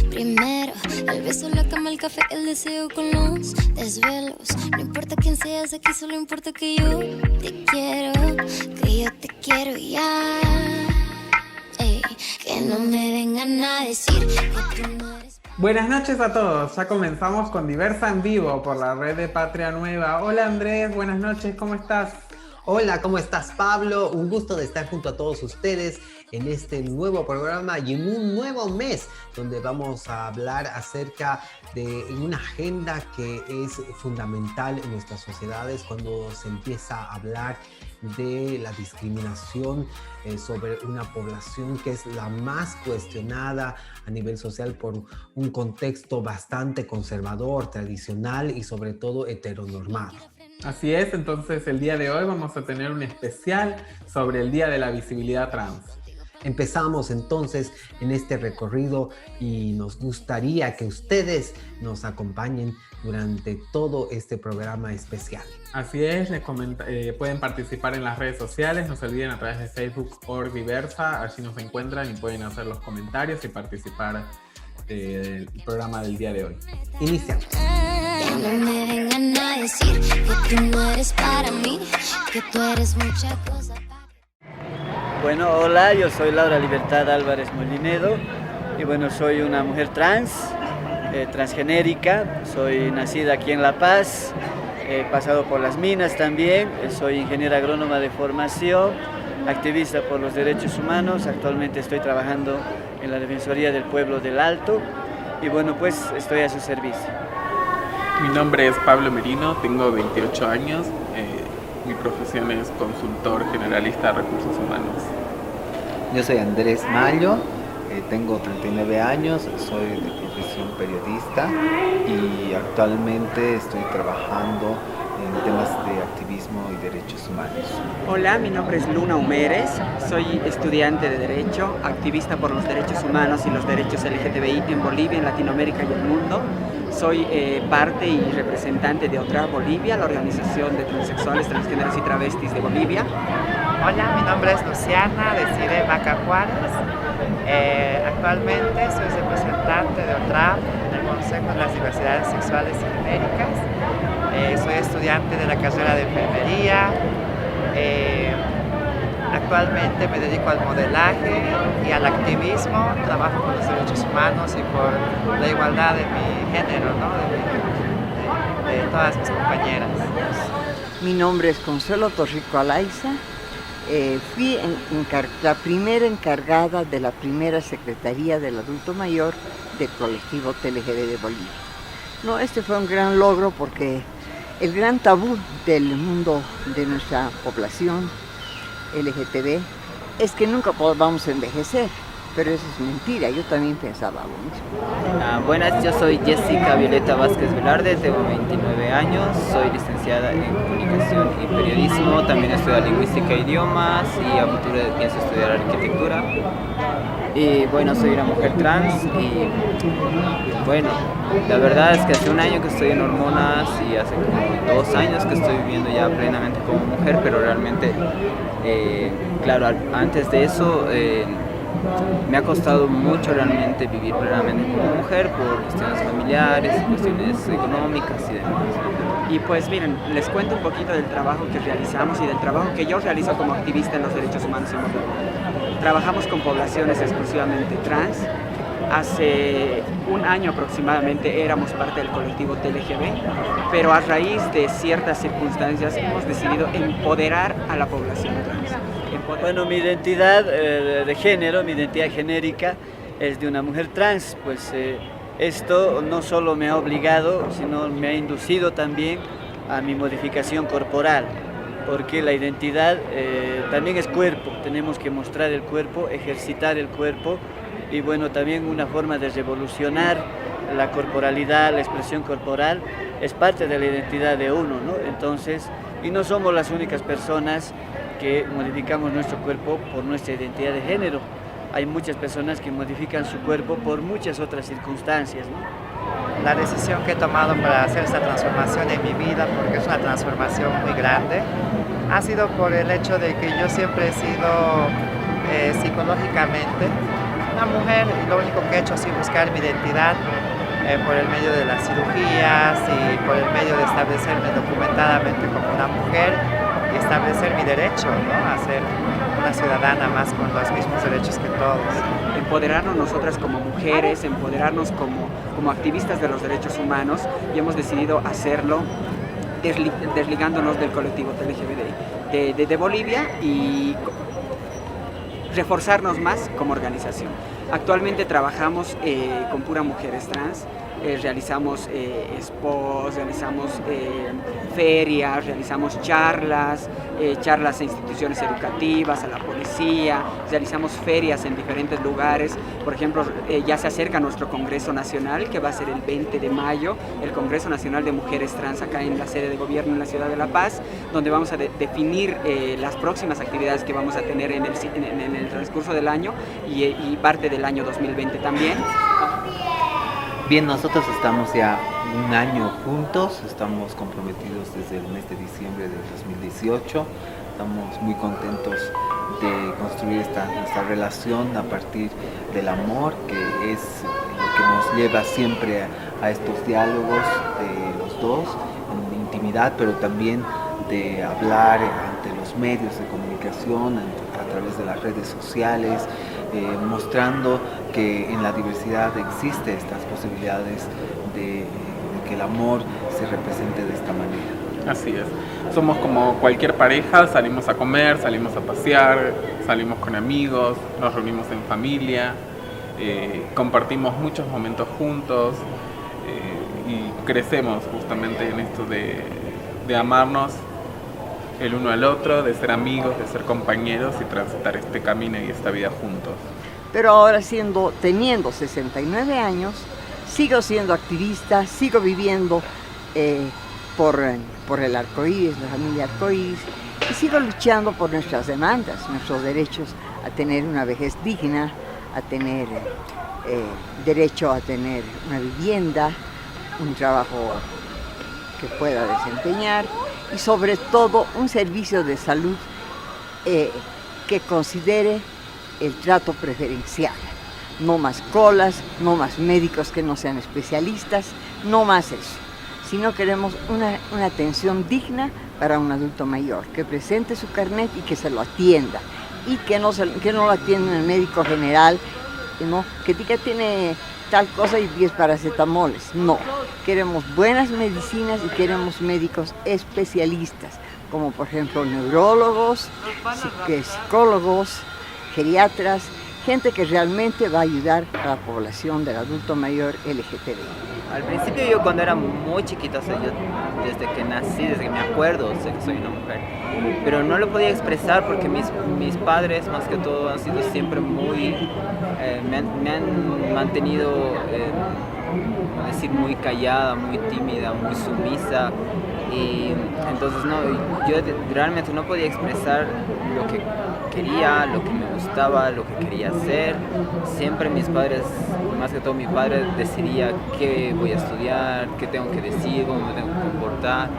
Primero, el beso, la cama, el café, el deseo con los desvelos. No importa quién seas aquí, solo importa que yo te quiero ya. Ey, que no me vengan a decir que tú no eres... Buenas noches a todos, ya comenzamos con Diversa en vivo por la red de Patria Nueva. Hola Andrés, buenas noches, ¿cómo estás? Hola, ¿cómo estás, Pablo? Un gusto de estar junto a todos ustedes en este nuevo programa y en un nuevo mes donde vamos a hablar acerca de una agenda que es fundamental en nuestras sociedades cuando se empieza a hablar de la discriminación sobre una población que es la más cuestionada a nivel social por un contexto bastante conservador, tradicional y sobre todo heteronormado. Así es, entonces el día de hoy vamos a tener un especial sobre el Día de la Visibilidad Trans. Empezamos entonces en este recorrido y nos gustaría que ustedes nos acompañen durante todo este programa especial. Así es, pueden participar en las redes sociales, no se olviden a través de Facebook Diversa, allí nos encuentran y pueden hacer los comentarios y participar del programa del día de hoy. Iniciamos. Que no me vengan a decir que tú no eres para mí, que tú eres mucha cosa para... Bueno, hola, yo soy Laura Libertad Álvarez Molinedo y bueno, soy una mujer trans, transgenérica, soy nacida aquí en La Paz, he pasado por las minas también, soy ingeniera agrónoma de formación, activista por los derechos humanos, actualmente estoy trabajando en la Defensoría del Pueblo del Alto y bueno, pues estoy a su servicio. Mi nombre es Pablo Merino, tengo 28 años, mi profesión es consultor generalista de recursos humanos. Yo soy Andrés Mayo, tengo 39 años, soy de profesión periodista y actualmente estoy trabajando en temas de activismo y derechos humanos. Hola, mi nombre es Luna Humérez, soy estudiante de Derecho, activista por los derechos humanos y los derechos LGTBI en Bolivia, en Latinoamérica y el mundo. Soy parte y representante de OTRA Bolivia, la organización de transexuales, transgéneros y travestis de Bolivia. Hola, mi nombre es Luciana, de CIDE Vaca Juárez. Actualmente soy representante de OTRA en el Consejo de las Diversidades Sexuales y Genéricas. Soy estudiante de la carrera de enfermería. Actualmente me dedico al modelaje y al activismo, trabajo por los derechos humanos y por la igualdad de mi género, ¿no? de todas mis compañeras. Mi nombre es Consuelo Torrico Alaiza, fui la primera encargada de la primera Secretaría del Adulto Mayor del colectivo TLGB de Bolivia. No, este fue un gran logro porque el gran tabú del mundo de nuestra población LGTB es que nunca vamos a envejecer, pero eso es mentira, yo también pensaba lo mismo. Buenas, yo soy Jessica Violeta Vázquez Velarde, tengo 29 años, soy licenciada en Comunicación y Periodismo, también estudio Lingüística e Idiomas y a futuro pienso estudiar Arquitectura. Y bueno, soy una mujer trans y bueno, la verdad es que hace un año que estoy en hormonas y hace como 2 años que estoy viviendo ya plenamente como mujer, pero realmente, claro, antes de eso me ha costado mucho realmente vivir plenamente como mujer por cuestiones familiares, cuestiones económicas y demás. Y pues miren, les cuento un poquito del trabajo que realizamos y del trabajo que yo realizo como activista en los derechos humanos en Bolivia. Trabajamos con poblaciones exclusivamente trans. Hace un año aproximadamente éramos parte del colectivo TLGB, pero a raíz de ciertas circunstancias hemos decidido empoderar a la población trans. Bueno, mi identidad de género, mi identidad genérica es de una mujer trans, pues esto no solo me ha obligado, sino me ha inducido también a mi modificación corporal, porque la identidad también es cuerpo, tenemos que mostrar el cuerpo, ejercitar el cuerpo y bueno, también una forma de revolucionar la corporalidad, la expresión corporal, es parte de la identidad de uno, ¿no? Entonces, y no somos las únicas personas que modificamos nuestro cuerpo por nuestra identidad de género. Hay muchas personas que modifican su cuerpo por muchas otras circunstancias, ¿no? La decisión que he tomado para hacer esta transformación en mi vida, porque es una transformación muy grande, ha sido por el hecho de que yo siempre he sido psicológicamente una mujer lo único que he hecho ha sido buscar mi identidad por el medio de las cirugías y por el medio de establecerme documentadamente como una mujer y establecer mi derecho, ¿no? A ser una ciudadana más con los mismos derechos que todos. Empoderarnos nosotras como mujeres, empoderarnos como activistas de los derechos humanos, y hemos decidido hacerlo desligándonos del colectivo LGBTI de Bolivia y reforzarnos más como organización. Actualmente trabajamos con pura mujeres trans, realizamos expos, realizamos ferias, realizamos charlas a instituciones educativas, a la policía, realizamos ferias en diferentes lugares. Por ejemplo, ya se acerca nuestro Congreso Nacional, que va a ser el 20 de mayo, el Congreso Nacional de Mujeres Trans, acá en la sede de gobierno en la ciudad de La Paz, donde vamos a definir las próximas actividades que vamos a tener en el transcurso del año y parte del año 2020 también. Bien, nosotros estamos ya un año juntos, estamos comprometidos desde el mes de diciembre del 2018, estamos muy contentos de construir nuestra relación a partir del amor, que es lo que nos lleva siempre a estos diálogos de los dos, en intimidad, pero también de hablar ante los medios de comunicación, a través de las redes sociales, mostrando que en la diversidad existen estas posibilidades de que el amor se represente de esta manera. Así es. Somos como cualquier pareja, salimos a comer, salimos a pasear, salimos con amigos, nos reunimos en familia, compartimos muchos momentos juntos y crecemos justamente en esto de amarnos el uno al otro, de ser amigos, de ser compañeros y transitar este camino y esta vida juntos. Pero ahora teniendo 69 años, sigo siendo activista, sigo viviendo por el arcoíris, la familia arcoíris, y sigo luchando por nuestras demandas, nuestros derechos a tener una vejez digna, a tener derecho a tener una vivienda, un trabajo que pueda desempeñar y sobre todo un servicio de salud que considere el trato preferencial. No más colas, no más médicos que no sean especialistas, no más eso. Sino queremos una atención digna para un adulto mayor, que presente su carnet y que se lo atienda. Y que no lo atienda en el médico general, ¿no? Que diga tiene tal cosa y 10 paracetamoles. No, queremos buenas medicinas y queremos médicos especialistas, como por ejemplo neurólogos, psicólogos, geriatras, gente que realmente va a ayudar a la población del adulto mayor LGTBI. Al principio yo cuando era muy chiquita, o sea, yo desde que nací, desde que me acuerdo, sé que soy una mujer, pero no lo podía expresar porque mis padres más que todo han sido siempre muy, me han mantenido, decir, muy callada, muy tímida, muy sumisa, y entonces yo realmente no podía expresar lo que quería, lo que me gustaba, lo que quería hacer. Siempre mis padres, más que todo mi padre, decidía qué voy a estudiar, qué tengo que decir, cómo me tengo que comportar.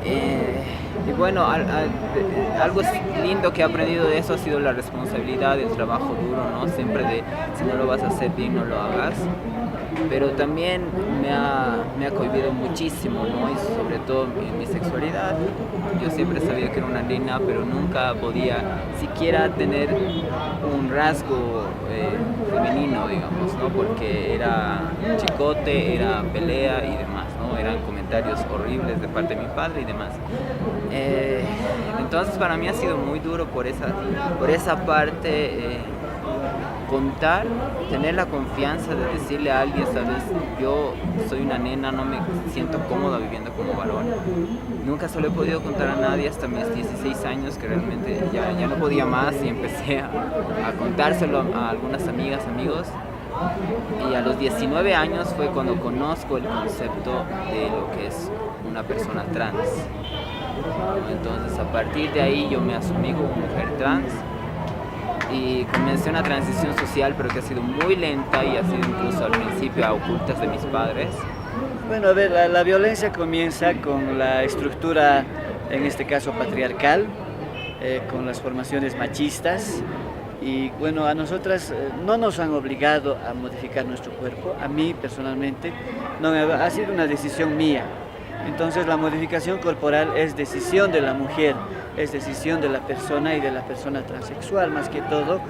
Y bueno, algo lindo que he aprendido de eso ha sido la responsabilidad, el trabajo duro, ¿no? Siempre de, si no lo vas a hacer bien, no lo hagas. Pero también me ha cohibido muchísimo, ¿no? Y sobre todo en mi sexualidad. Yo siempre sabía que era una nena, pero nunca podía siquiera tener un rasgo femenino, digamos, ¿no? Porque era chicote, era pelea y demás, ¿no? Eran comentarios horribles de parte de mi padre y demás. Entonces para mí ha sido muy duro por esa parte. Contar, tener la confianza de decirle a alguien, sabes, yo soy una nena, no me siento cómoda viviendo como varón. Nunca se lo he podido contar a nadie hasta mis 16 años, que realmente ya no podía más y empecé a contárselo a algunas amigas, amigos. Y a los 19 años fue cuando conozco el concepto de lo que es una persona trans. Entonces a partir de ahí yo me asumí como mujer trans. Y comencé una transición social, pero que ha sido muy lenta y ha sido incluso al principio a ocultas de mis padres. Bueno, a ver, la violencia comienza con la estructura, en este caso patriarcal, con las formaciones machistas Y bueno, a nosotras no nos han obligado a modificar nuestro cuerpo, a mí personalmente, no, ha sido una decisión mía. Entonces la modificación corporal es decisión de la mujer, es decisión de la persona y de la persona transexual más que todo.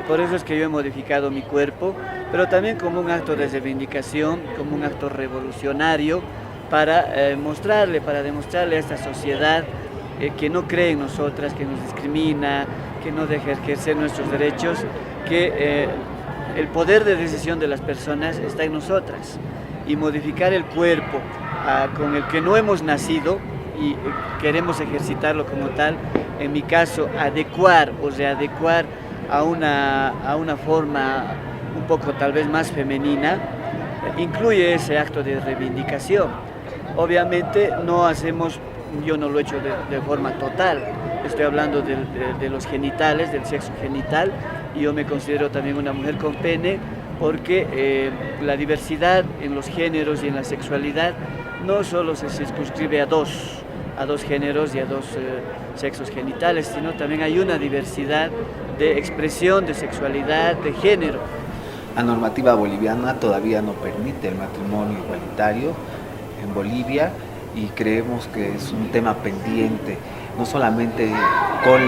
Por eso es que yo he modificado mi cuerpo, pero también como un acto de reivindicación, como un acto revolucionario para demostrarle a esta sociedad que no cree en nosotras, que nos discrimina, que no deja ejercer nuestros derechos, que el poder de decisión de las personas está en nosotras. Y modificar el cuerpo con el que no hemos nacido y queremos ejercitarlo como tal, en mi caso, adecuar o readecuar a una forma un poco tal vez más femenina, incluye ese acto de reivindicación. Obviamente yo no lo he hecho de forma total, estoy hablando de los genitales, del sexo genital, y yo me considero también una mujer con pene porque la diversidad en los géneros y en la sexualidad no solo se circunscribe a dos géneros y a dos sexos genitales, sino también hay una diversidad de expresión, de sexualidad, de género. La normativa boliviana todavía no permite el matrimonio igualitario en Bolivia y creemos que es un tema pendiente, no solamente con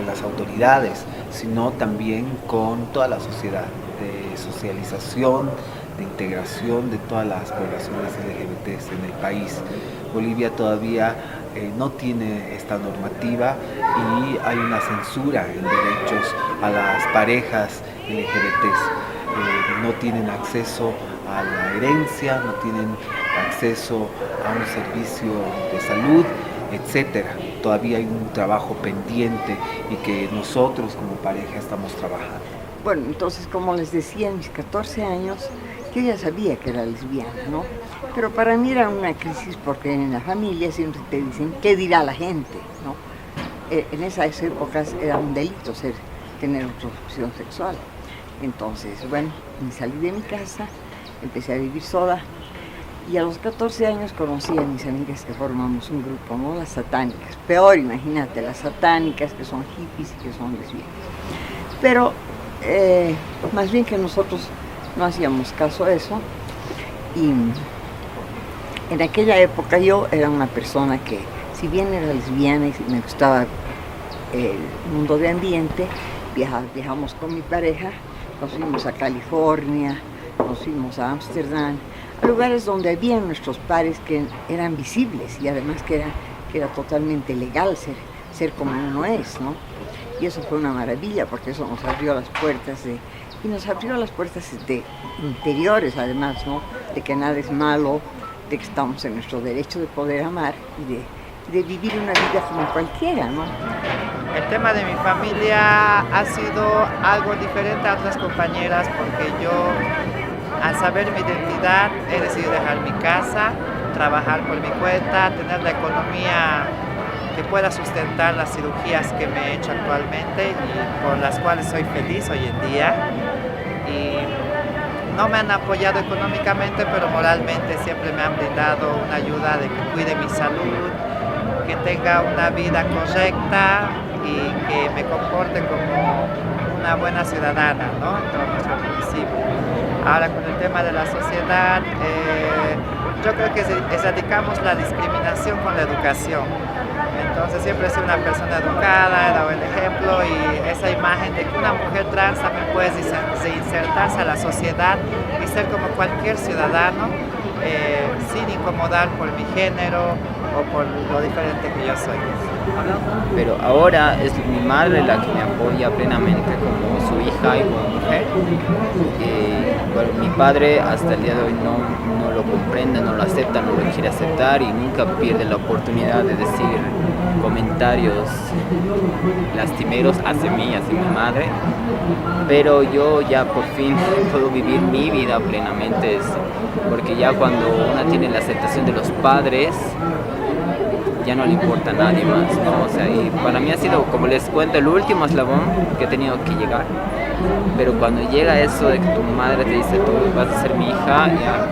las autoridades, sino también con toda la sociedad, de socialización, de integración de todas las poblaciones LGBTs en el país. Bolivia todavía no tiene esta normativa y hay una censura en derechos a las parejas LGBTs. No tienen acceso a la herencia, no tienen acceso a un servicio de salud, etc. Todavía hay un trabajo pendiente y que nosotros como pareja estamos trabajando. Bueno, entonces, como les decía, en mis 14 años, yo ya sabía que era lesbiana, ¿no? Pero para mí era una crisis porque en la familia siempre te dicen, ¿qué dirá la gente?, ¿no? En esas épocas era un delito tener otra opción sexual. Entonces, bueno, me salí de mi casa, empecé a vivir sola y a los 14 años conocí a mis amigas que formamos un grupo, ¿no? Las satánicas. Peor, imagínate, las satánicas que son hippies y que son lesbianas. Pero más bien que nosotros no hacíamos caso a eso y en aquella época yo era una persona que, si bien era lesbiana y me gustaba el mundo de ambiente, viajamos con mi pareja, nos fuimos a California, nos fuimos a Ámsterdam, a lugares donde había nuestros pares que eran visibles y además que era totalmente legal ser como uno es, ¿no? Y eso fue una maravilla porque eso nos abrió las puertas de interiores además, ¿no? De que nada es malo, de que estamos en nuestro derecho de poder amar y de vivir una vida como cualquiera, ¿no? El tema de mi familia ha sido algo diferente a otras compañeras porque yo, al saber mi identidad, he decidido dejar mi casa, trabajar por mi cuenta, tener la economía que pueda sustentar las cirugías que me he hecho actualmente y por las cuales soy feliz hoy en día. Y no me han apoyado económicamente, pero moralmente siempre me han brindado una ayuda de que cuide mi salud, que tenga una vida correcta y que me comporte como una buena ciudadana, ¿no? En todo nuestro municipio. Ahora, con el tema de la sociedad, yo creo que erradicamos la discriminación con la educación. Entonces siempre he sido una persona educada, he dado el ejemplo y esa imagen de que una mujer trans también puede reinsertarse a la sociedad y ser como cualquier ciudadano sin incomodar por mi género o por lo diferente que yo soy. Pero ahora es mi madre la que me apoya plenamente como su hija y como mujer. Bueno, mi padre hasta el día de hoy no lo comprende, no lo acepta, no lo quiere aceptar y nunca pierde la oportunidad de decir comentarios lastimeros hacia mí, hacia mi madre. Pero yo ya por fin puedo vivir mi vida plenamente, porque ya cuando una tiene la aceptación de los padres, ya no le importa a nadie más, ¿no? O sea, y para mí ha sido, como les cuento, el último eslabón que he tenido que llegar. Pero cuando llega eso de que tu madre te dice, tú vas a ser mi hija, ya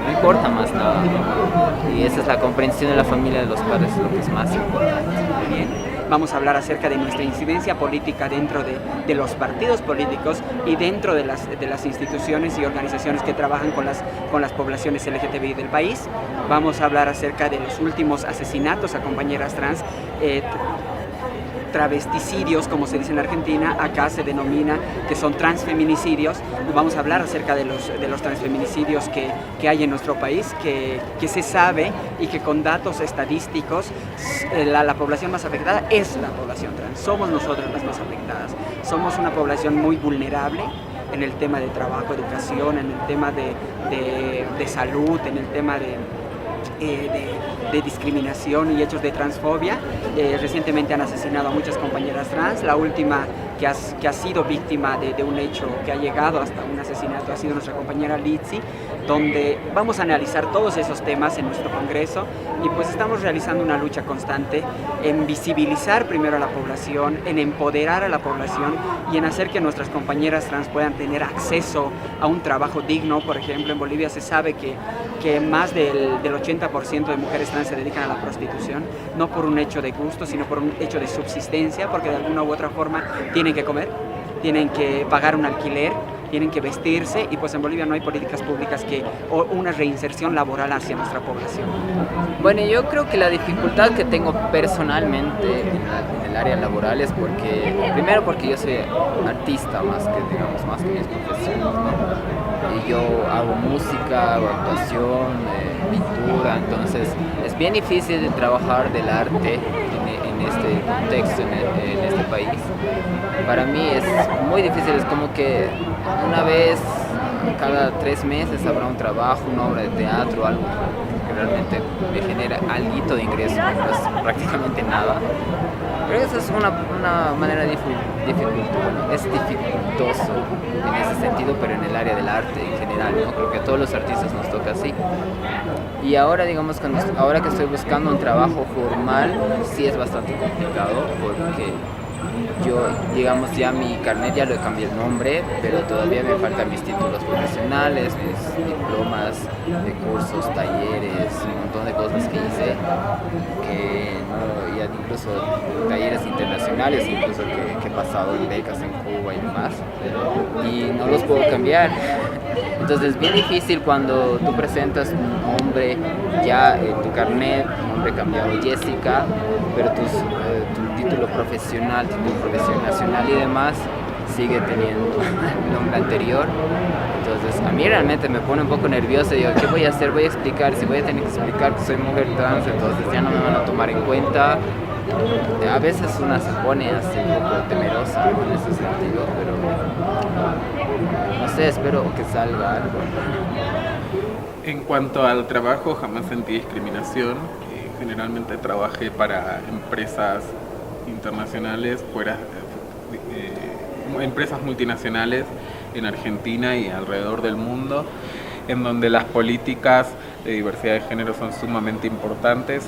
no importa más nada, ¿no? Y esa es la comprensión de la familia de los padres, lo que es más importante. Bien. Vamos a hablar acerca de nuestra incidencia política dentro de los partidos políticos y dentro de las instituciones y organizaciones que trabajan con las poblaciones LGTBI del país. Vamos a hablar acerca de los últimos asesinatos a compañeras trans, travesticidios, como se dice en Argentina. Acá se denomina que son transfeminicidios. Vamos a hablar acerca de los transfeminicidios que hay en nuestro país, que se sabe y que con datos estadísticos la población más afectada es la población trans. Somos nosotros las más afectadas. Somos una población muy vulnerable en el tema de trabajo, educación, en el tema de salud, en el tema de discriminación y hechos de transfobia. Recientemente han asesinado a muchas compañeras trans. La última que ha sido víctima de un hecho que ha llegado hasta un asesinato ha sido nuestra compañera Litsi, donde vamos a analizar todos esos temas en nuestro congreso y pues estamos realizando una lucha constante en visibilizar primero a la población, en empoderar a la población y en hacer que nuestras compañeras trans puedan tener acceso a un trabajo digno. Por ejemplo, en Bolivia se sabe que más del 80% de mujeres trans se dedican a la prostitución, no por un hecho de gusto, sino por un hecho de subsistencia, porque de alguna u otra forma tienen que comer, tienen que pagar un alquiler, tienen que vestirse y pues en Bolivia no hay políticas públicas o una reinserción laboral hacia nuestra población. Bueno, yo creo que la dificultad que tengo personalmente en el área laboral es primero porque yo soy artista más que mis profesiones, ¿no? Y yo hago música, hago actuación, pintura, entonces es bien difícil de trabajar del arte en este contexto, en este país. Para mí es muy difícil, es como que una vez cada 3 meses habrá un trabajo, una obra de teatro, algo que realmente me genera algo de ingreso, no es prácticamente nada. Pero eso es una manera es dificultoso en ese sentido, pero en el área del arte en general, ¿no? Creo que a todos los artistas nos toca así. Y ahora, digamos, ahora que estoy buscando un trabajo formal, sí es bastante complicado porque yo, digamos, ya mi carnet ya le cambié el nombre, pero todavía me faltan mis títulos profesionales, mis diplomas de cursos, talleres, un montón de cosas que hice, ya incluso talleres internacionales, incluso que he pasado en becas en Cuba y demás, y no los puedo cambiar. Entonces es bien difícil cuando tú presentas un nombre ya en tu carnet, un nombre cambiado Jessica, pero tu título profesional nacional y demás sigue teniendo el nombre anterior. Entonces a mí realmente me pone un poco nervioso. Digo, ¿qué voy a hacer? Voy a explicar, si voy a tener que explicar que soy mujer trans, entonces ya no me van a tomar en cuenta. A veces una se pone así un poco temerosa en ese sentido, pero no sé, espero que salga algo. En cuanto al trabajo, jamás sentí discriminación. Generalmente trabajé para empresas internacionales, empresas multinacionales en Argentina y alrededor del mundo, en donde las políticas de diversidad de género son sumamente importantes,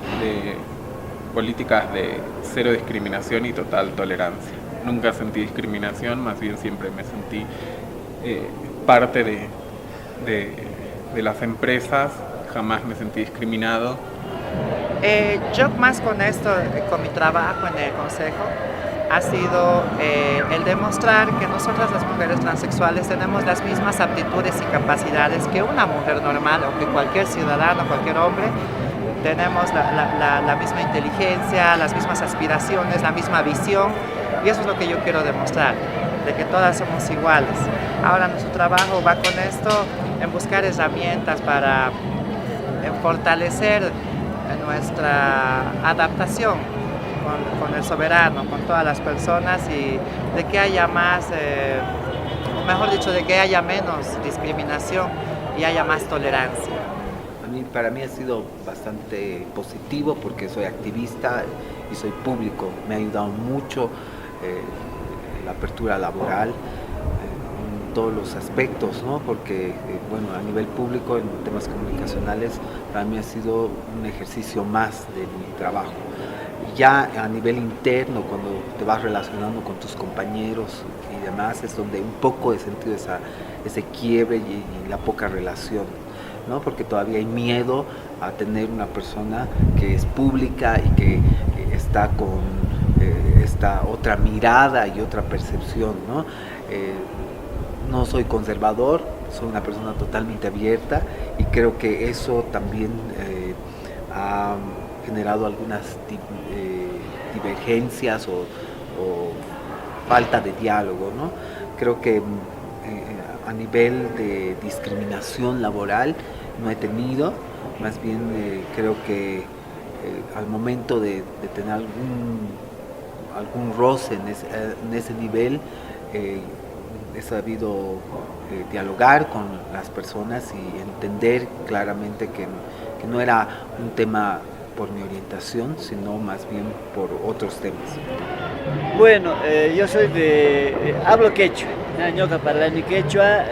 políticas de cero discriminación y total tolerancia. Nunca sentí discriminación, más bien siempre me sentí parte de las empresas, jamás me sentí discriminado. Yo más con esto, con mi trabajo en el Consejo, ha sido el demostrar que nosotras las mujeres transexuales tenemos las mismas aptitudes y capacidades que una mujer normal o que cualquier ciudadano, cualquier hombre. Tenemos la misma inteligencia, las mismas aspiraciones, la misma visión, y eso es lo que yo quiero demostrar, de que todas somos iguales. Ahora nuestro trabajo va con esto, en buscar herramientas para fortalecer nuestra adaptación con el soberano, con todas las personas, y de que haya más, mejor dicho, de que haya menos discriminación y haya más tolerancia. Para mí ha sido bastante positivo porque soy activista y soy público. Me ha ayudado mucho la apertura laboral en todos los aspectos, ¿no? Porque bueno, a nivel público, en temas comunicacionales, para mí ha sido un ejercicio más de mi trabajo. Ya a nivel interno, cuando te vas relacionando con tus compañeros y demás, es donde un poco he sentido ese quiebre y la poca relación, ¿no? Porque todavía hay miedo a tener una persona que es pública y que está con esta otra mirada y otra percepción, ¿no? No soy conservador, soy una persona totalmente abierta y creo que eso también ha generado algunas divergencias o falta de diálogo, ¿no? Creo que a nivel de discriminación laboral no he tenido, más bien creo que al momento de tener algún roce en ese nivel, he sabido dialogar con las personas y entender claramente que no era un tema por mi orientación, sino más bien por otros temas. Bueno, yo soy hablo quechua, ñoqa parlani quechua,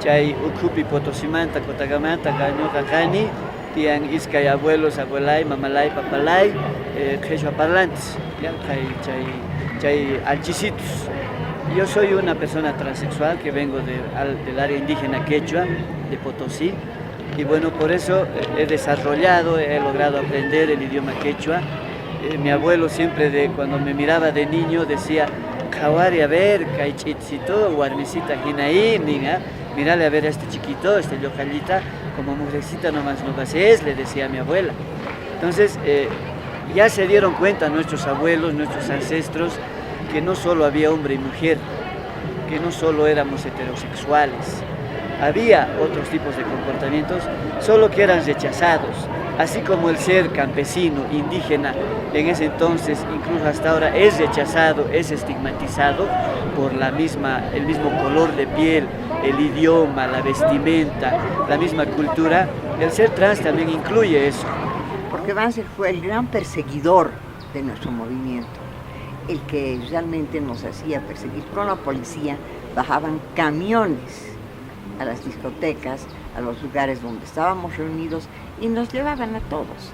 chay Ukhupi Potosimanta, Cotagamanta, ñoqa kani, tian iskay abuelos, abuelay, mamalay, papalay, quechua parlantes, ya, chay alchisitos. Yo soy una persona transexual que vengo del área indígena quechua, de Potosí, y bueno, por eso he logrado aprender el idioma quechua. Mi abuelo siempre, cuando me miraba de niño, decía, Kawari, a ver, caichitcito, guarmisita, jinaí, mírale a ver a este chiquito, este yocalita, como mujercita nomás no es, le decía a mi abuela. Entonces, ya se dieron cuenta nuestros abuelos, nuestros ancestros, que no solo había hombre y mujer, que no solo éramos heterosexuales, había otros tipos de comportamientos, solo que eran rechazados, así como el ser campesino, indígena, en ese entonces, incluso hasta ahora, es rechazado, es estigmatizado por el mismo color de piel, el idioma, la vestimenta, la misma cultura. El ser trans también incluye eso. Porque Banzer fue el gran perseguidor de nuestro movimiento, el que realmente nos hacía perseguir con la policía. Bajaban camiones a las discotecas, a los lugares donde estábamos reunidos y nos llevaban a todos.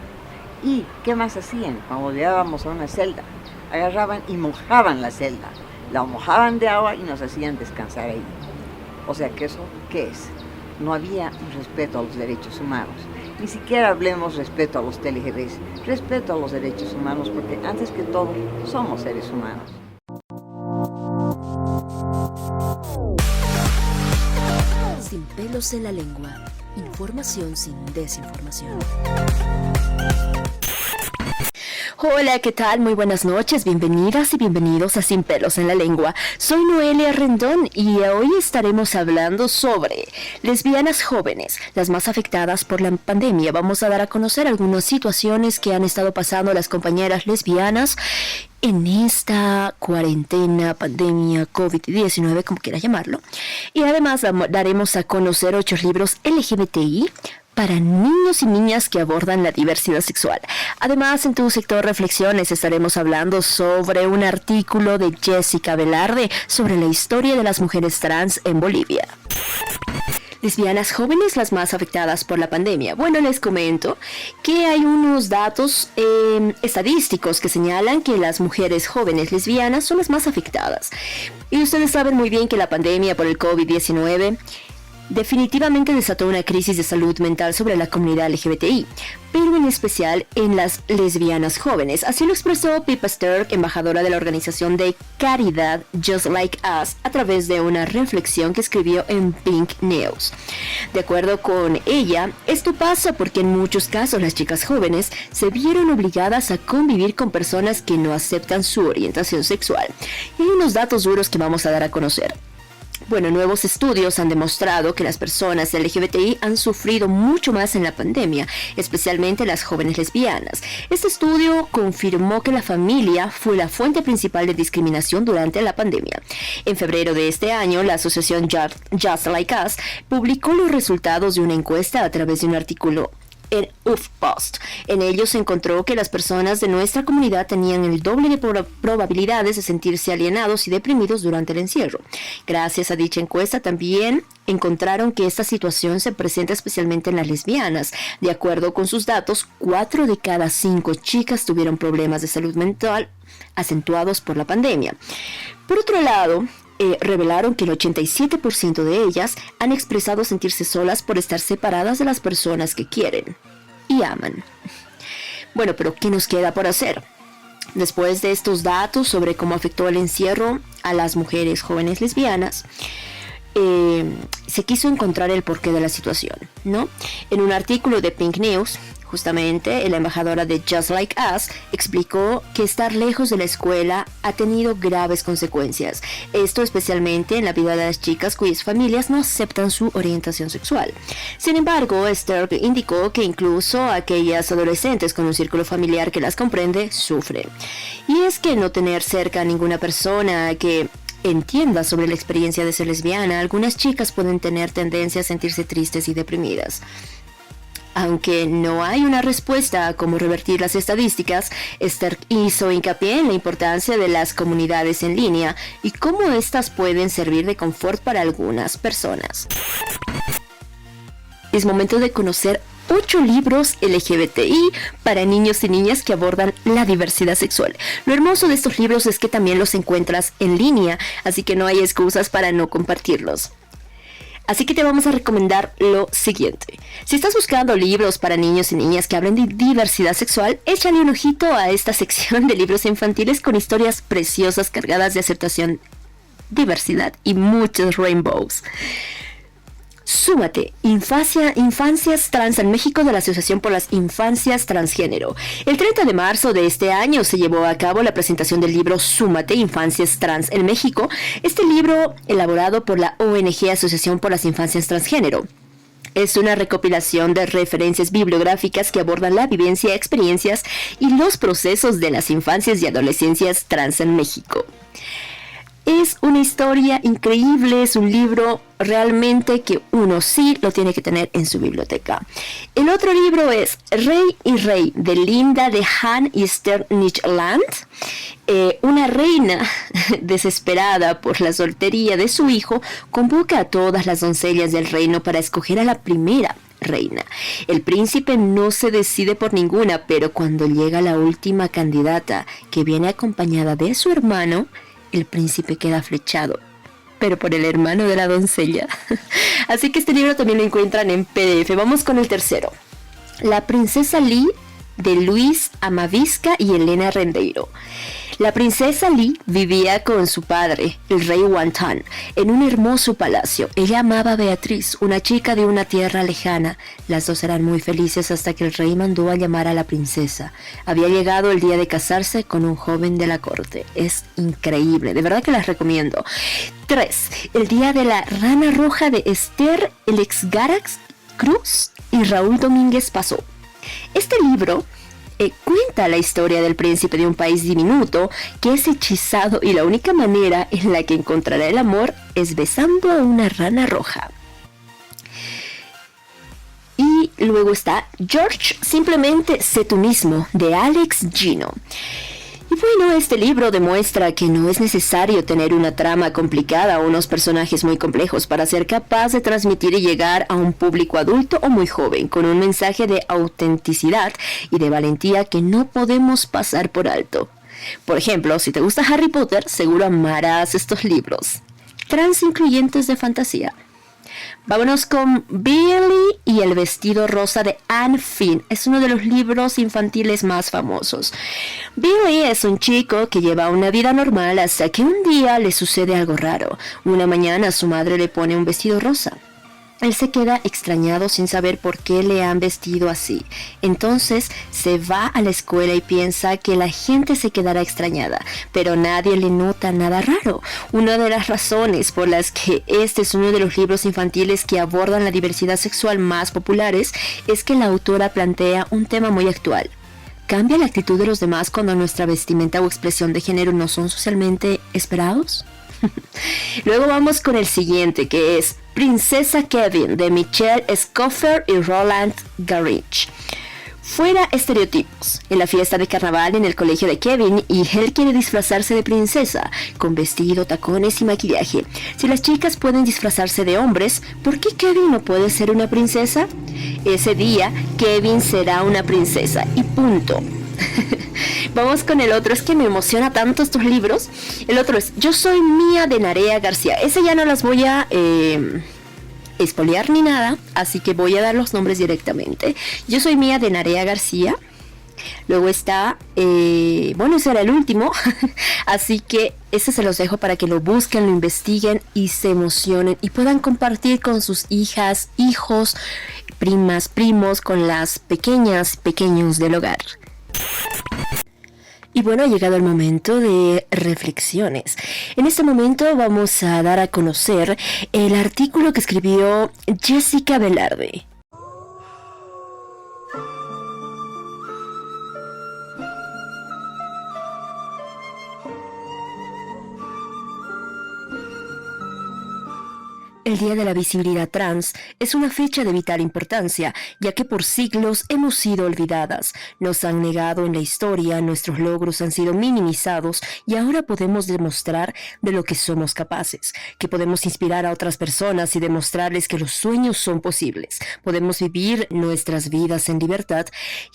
¿Y qué más hacían? Cuando llegábamos a una celda, agarraban y mojaban la celda, la mojaban de agua y nos hacían descansar ahí. O sea que eso, ¿qué es? No había un respeto a los derechos humanos. Ni siquiera hablemos respeto a los TLGBs, respeto a los derechos humanos, porque antes que todo somos seres humanos. Sin pelos en la lengua. Información sin desinformación. Hola, ¿qué tal? Muy buenas noches, bienvenidas y bienvenidos a Sin Pelos en la Lengua. Soy Noelia Rendón y hoy estaremos hablando sobre lesbianas jóvenes, las más afectadas por la pandemia. Vamos a dar a conocer algunas situaciones que han estado pasando las compañeras lesbianas en esta cuarentena, pandemia, COVID-19, como quiera llamarlo. Y además daremos a conocer 8 libros LGBTI para niños y niñas que abordan la diversidad sexual. Además, en tu sector Reflexiones estaremos hablando sobre un artículo de Jessica Velarde sobre la historia de las mujeres trans en Bolivia. Lesbianas jóvenes las más afectadas por la pandemia. Bueno, les comento que hay unos datos estadísticos que señalan que las mujeres jóvenes lesbianas son las más afectadas. Y ustedes saben muy bien que la pandemia por el COVID-19 definitivamente desató una crisis de salud mental sobre la comunidad LGBTI, pero en especial en las lesbianas jóvenes. Así lo expresó Pippa Sturck, embajadora de la organización de caridad Just Like Us, a través de una reflexión que escribió en Pink News. De acuerdo con ella, esto pasa porque en muchos casos las chicas jóvenes se vieron obligadas a convivir con personas que no aceptan su orientación sexual. Y hay unos datos duros que vamos a dar a conocer. Bueno, nuevos estudios han demostrado que las personas LGBTI han sufrido mucho más en la pandemia, especialmente las jóvenes lesbianas. Este estudio confirmó que la familia fue la fuente principal de discriminación durante la pandemia. En febrero de este año, la asociación Just Like Us publicó los resultados de una encuesta a través de un artículo en HuffPost. En ellos se encontró que las personas de nuestra comunidad tenían el doble de probabilidades de sentirse alienados y deprimidos durante el encierro. Gracias a dicha encuesta también encontraron que esta situación se presenta especialmente en las lesbianas. De acuerdo con sus datos, 4 de cada 5 chicas tuvieron problemas de salud mental acentuados por la pandemia. Por otro lado, revelaron que el 87% de ellas han expresado sentirse solas por estar separadas de las personas que quieren y aman. Bueno, pero ¿qué nos queda por hacer? Después de estos datos sobre cómo afectó el encierro a las mujeres jóvenes lesbianas, se quiso encontrar el porqué de la situación, ¿no? En un artículo de Pink News, justamente, la embajadora de Just Like Us explicó que estar lejos de la escuela ha tenido graves consecuencias. Esto especialmente en la vida de las chicas cuyas familias no aceptan su orientación sexual. Sin embargo, Esther indicó que incluso aquellas adolescentes con un círculo familiar que las comprende sufren. Y es que no tener cerca a ninguna persona que entienda sobre la experiencia de ser lesbiana, algunas chicas pueden tener tendencia a sentirse tristes y deprimidas. Aunque no hay una respuesta a cómo revertir las estadísticas, Esther hizo hincapié en la importancia de las comunidades en línea y cómo éstas pueden servir de confort para algunas personas. Es momento de conocer 8 libros LGBTI para niños y niñas que abordan la diversidad sexual. Lo hermoso de estos libros es que también los encuentras en línea, así que no hay excusas para no compartirlos. Así que te vamos a recomendar lo siguiente. Si estás buscando libros para niños y niñas que hablen de diversidad sexual, échale un ojito a esta sección de libros infantiles con historias preciosas cargadas de aceptación, diversidad y muchos rainbows. Súmate, Infancias Trans en México, de la Asociación por las Infancias Transgénero. El 30 de marzo de este año se llevó a cabo la presentación del libro Súmate, Infancias Trans en México. Este libro, elaborado por la ONG Asociación por las Infancias Transgénero, es una recopilación de referencias bibliográficas que abordan la vivencia, experiencias y los procesos de las infancias y adolescencias trans en México. Es una historia increíble, es un libro realmente que uno sí lo tiene que tener en su biblioteca. El otro libro es Rey y Rey, de Linda de Haan y Esther Nichtland. Una reina desesperada por la soltería de su hijo convoca a todas las doncellas del reino para escoger a la primera reina. El príncipe no se decide por ninguna, pero cuando llega la última candidata, que viene acompañada de su hermano, el príncipe queda flechado, pero por el hermano de la doncella. Así que este libro también lo encuentran en PDF. Vamos con el tercero. La princesa Lee, de Luis Amavisca y Elena Rendeiro. La princesa Lee vivía con su padre, el rey Wantan, en un hermoso palacio. Ella amaba a Beatriz, una chica de una tierra lejana. Las dos eran muy felices hasta que el rey mandó a llamar a la princesa. Había llegado el día de casarse con un joven de la corte. Es increíble, de verdad que las recomiendo. 3. El día de la rana roja, de Esther Elexgarax Cruz y Raúl Domínguez Pasó. Este libro cuenta la historia del príncipe de un país diminuto que es hechizado, y la única manera en la que encontrará el amor es besando a una rana roja. Y luego está George, simplemente sé tú mismo, de Alex Gino. Y bueno, este libro demuestra que no es necesario tener una trama complicada o unos personajes muy complejos para ser capaz de transmitir y llegar a un público adulto o muy joven, con un mensaje de autenticidad y de valentía que no podemos pasar por alto. Por ejemplo, si te gusta Harry Potter, seguro amarás estos libros trans incluyentes de fantasía. Vámonos con Billy y el vestido rosa, de Anne Finn. Es uno de los libros infantiles más famosos. Billy es un chico que lleva una vida normal hasta que un día le sucede algo raro. Una mañana su madre le pone un vestido rosa. Él se queda extrañado sin saber por qué le han vestido así. Entonces se va a la escuela y piensa que la gente se quedará extrañada, pero nadie le nota nada raro. Una de las razones por las que este es uno de los libros infantiles que abordan la diversidad sexual más populares es que la autora plantea un tema muy actual. ¿Cambia la actitud de los demás cuando nuestra vestimenta o expresión de género no son socialmente esperados? Luego vamos con el siguiente, que es Princesa Kevin, de Michelle Scoffer y Roland Garrich. Fuera estereotipos. En la fiesta de carnaval en el colegio de Kevin, y él quiere disfrazarse de princesa, con vestido, tacones y maquillaje. Si las chicas pueden disfrazarse de hombres, ¿por qué Kevin no puede ser una princesa? Ese día, Kevin será una princesa y punto. Vamos con el otro, es que me emociona tanto estos libros. El otro es Yo soy Mía, de Narea García. Ese ya no las voy a espolear ni nada, así que voy a dar los nombres directamente. Yo soy Mía, de Narea García. Luego está, bueno, ese era el último, así que ese se los dejo para que lo busquen, lo investiguen y se emocionen y puedan compartir con sus hijas, hijos, primas, primos, con las pequeñas, pequeños del hogar. Y bueno, ha llegado el momento de reflexiones. En este momento vamos a dar a conocer el artículo que escribió Jessica Velarde. El Día de la Visibilidad Trans es una fecha de vital importancia, ya que por siglos hemos sido olvidadas, nos han negado en la historia, nuestros logros han sido minimizados y ahora podemos demostrar de lo que somos capaces, que podemos inspirar a otras personas y demostrarles que los sueños son posibles, podemos vivir nuestras vidas en libertad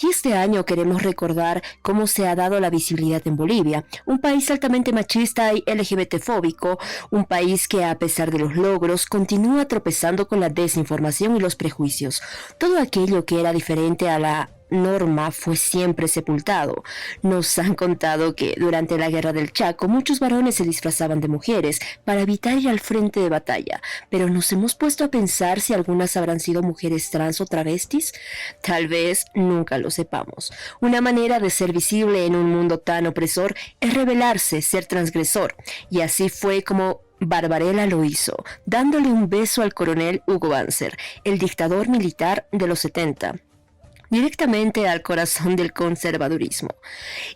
y este año queremos recordar cómo se ha dado la visibilidad en Bolivia, un país altamente machista y LGBT-fóbico, un país que a pesar de los logros continúa tropezando con la desinformación y los prejuicios. Todo aquello que era diferente a la norma fue siempre sepultado. Nos han contado que durante la Guerra del Chaco muchos varones se disfrazaban de mujeres para evitar ir al frente de batalla, pero nos hemos puesto a pensar si algunas habrán sido mujeres trans o travestis. Tal vez nunca lo sepamos. Una manera de ser visible en un mundo tan opresor es rebelarse, ser transgresor, y así fue como Barbarella lo hizo, dándole un beso al coronel Hugo Banzer, el dictador militar de los 70. Directamente al corazón del conservadurismo.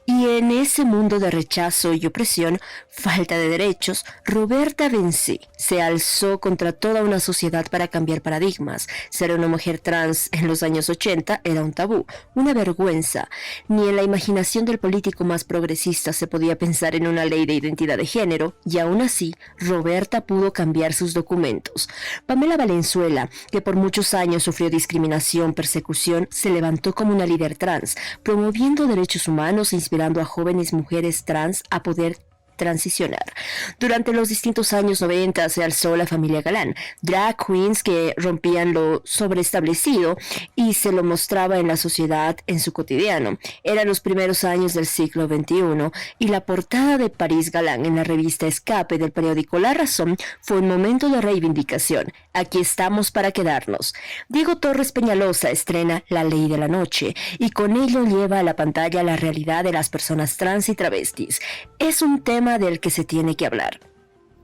Y en ese mundo de rechazo y opresión, falta de derechos, Roberta Benzi se alzó contra toda una sociedad para cambiar paradigmas. Ser una mujer trans en los años 80 era un tabú, una vergüenza. Ni en la imaginación del político más progresista se podía pensar en una ley de identidad de género, y aún así, Roberta pudo cambiar sus documentos. Pamela Valenzuela, que por muchos años sufrió discriminación, persecución, se levantó como una líder trans, promoviendo derechos humanos e inspirando a jóvenes mujeres trans a poder transicionar. Durante los distintos años 90 se alzó la familia Galán, drag queens que rompían lo sobreestablecido y se lo mostraba en la sociedad en su cotidiano. Eran los primeros años del siglo XXI y la portada de París Galán en la revista Escape del periódico La Razón fue un momento de reivindicación. Aquí estamos para quedarnos. Diego Torres Peñalosa estrena La Ley de la Noche y con ello lleva a la pantalla la realidad de las personas trans y travestis. Es un tema del que se tiene que hablar.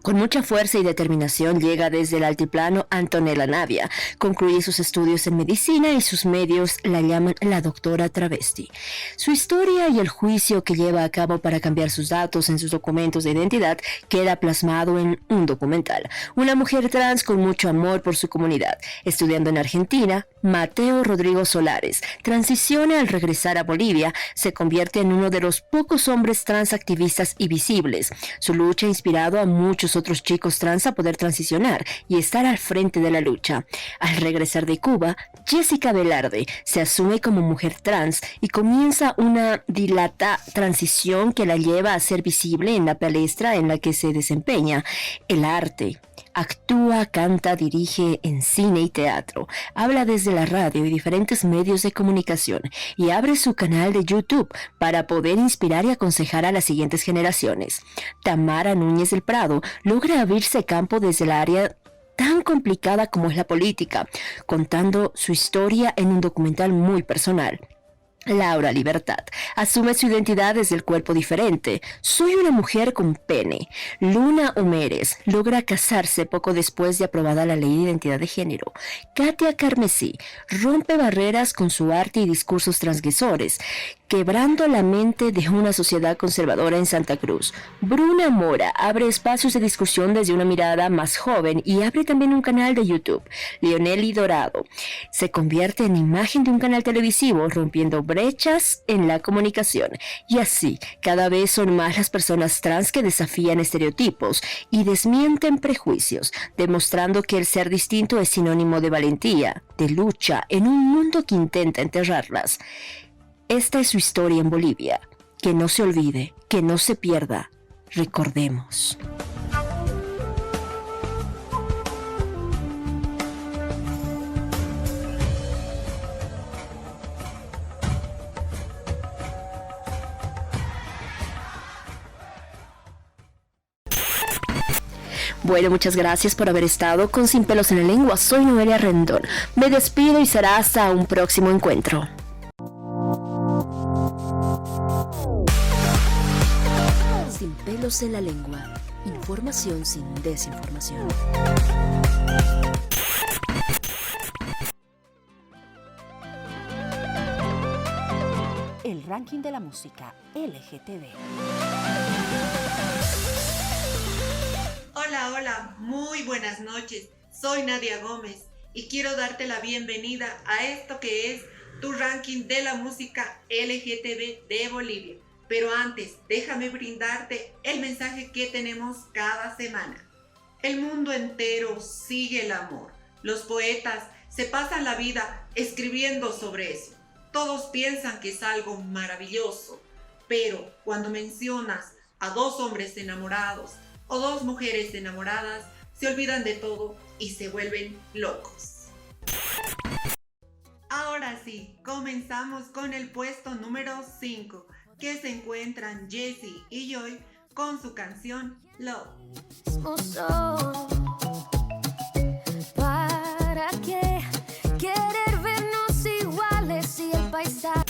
Con mucha fuerza y determinación llega desde el altiplano Antonella Navia. Concluye sus estudios en medicina y sus medios la llaman la doctora travesti. Su historia y el juicio que lleva a cabo para cambiar sus datos en sus documentos de identidad queda plasmado en un documental. Una mujer trans con mucho amor por su comunidad. Estudiando en Argentina, Mateo Rodrigo Solares transiciona al regresar a Bolivia, se convierte en uno de los pocos hombres trans activistas y visibles. Su lucha ha inspirado a muchos otros chicos trans a poder transicionar y estar al frente de la lucha. Al regresar de Cuba, Jessica Velarde se asume como mujer trans y comienza una dilata transición que la lleva a ser visible en la palestra en la que se desempeña, el arte. Actúa, canta, dirige en cine y teatro, habla desde la radio y diferentes medios de comunicación y abre su canal de YouTube para poder inspirar y aconsejar a las siguientes generaciones. Tamara Núñez del Prado logra abrirse campo desde el área tan complicada como es la política, contando su historia en un documental muy personal. Laura Libertad asume su identidad desde el cuerpo diferente. Soy una mujer con pene. Luna Humérez logra casarse poco después de aprobada la ley de identidad de género. Katia Carmesí rompe barreras con su arte y discursos transgresores, quebrando la mente de una sociedad conservadora en Santa Cruz. Bruna Mora abre espacios de discusión desde una mirada más joven y abre también un canal de YouTube. Leoneli Dorado se convierte en imagen de un canal televisivo, rompiendo brechas en la comunicación. Y así, cada vez son más las personas trans que desafían estereotipos y desmienten prejuicios, demostrando que el ser distinto es sinónimo de valentía, de lucha en un mundo que intenta enterrarlas. Esta es su historia en Bolivia. Que no se olvide, que no se pierda. Recordemos. Bueno, muchas gracias por haber estado con Sin Pelos en la Lengua. Soy Noelia Rendón. Me despido y será hasta un próximo encuentro. Sin Pelos en la Lengua. Información sin desinformación. El ranking de la música LGTB. Hola, hola, muy buenas noches. Soy Nadia Gómez y quiero darte la bienvenida a esto que es tu ranking de la música LGTB de Bolivia. Pero antes, déjame brindarte el mensaje que tenemos cada semana. El mundo entero sigue el amor. Los poetas se pasan la vida escribiendo sobre eso. Todos piensan que es algo maravilloso, pero cuando mencionas a dos hombres enamorados o dos mujeres enamoradas, se olvidan de todo y se vuelven locos. Ahora sí, comenzamos con el puesto número 5, que se encuentran Jessie y Joy con su canción Love. ¿Para qué querer vernos iguales si el paisaje?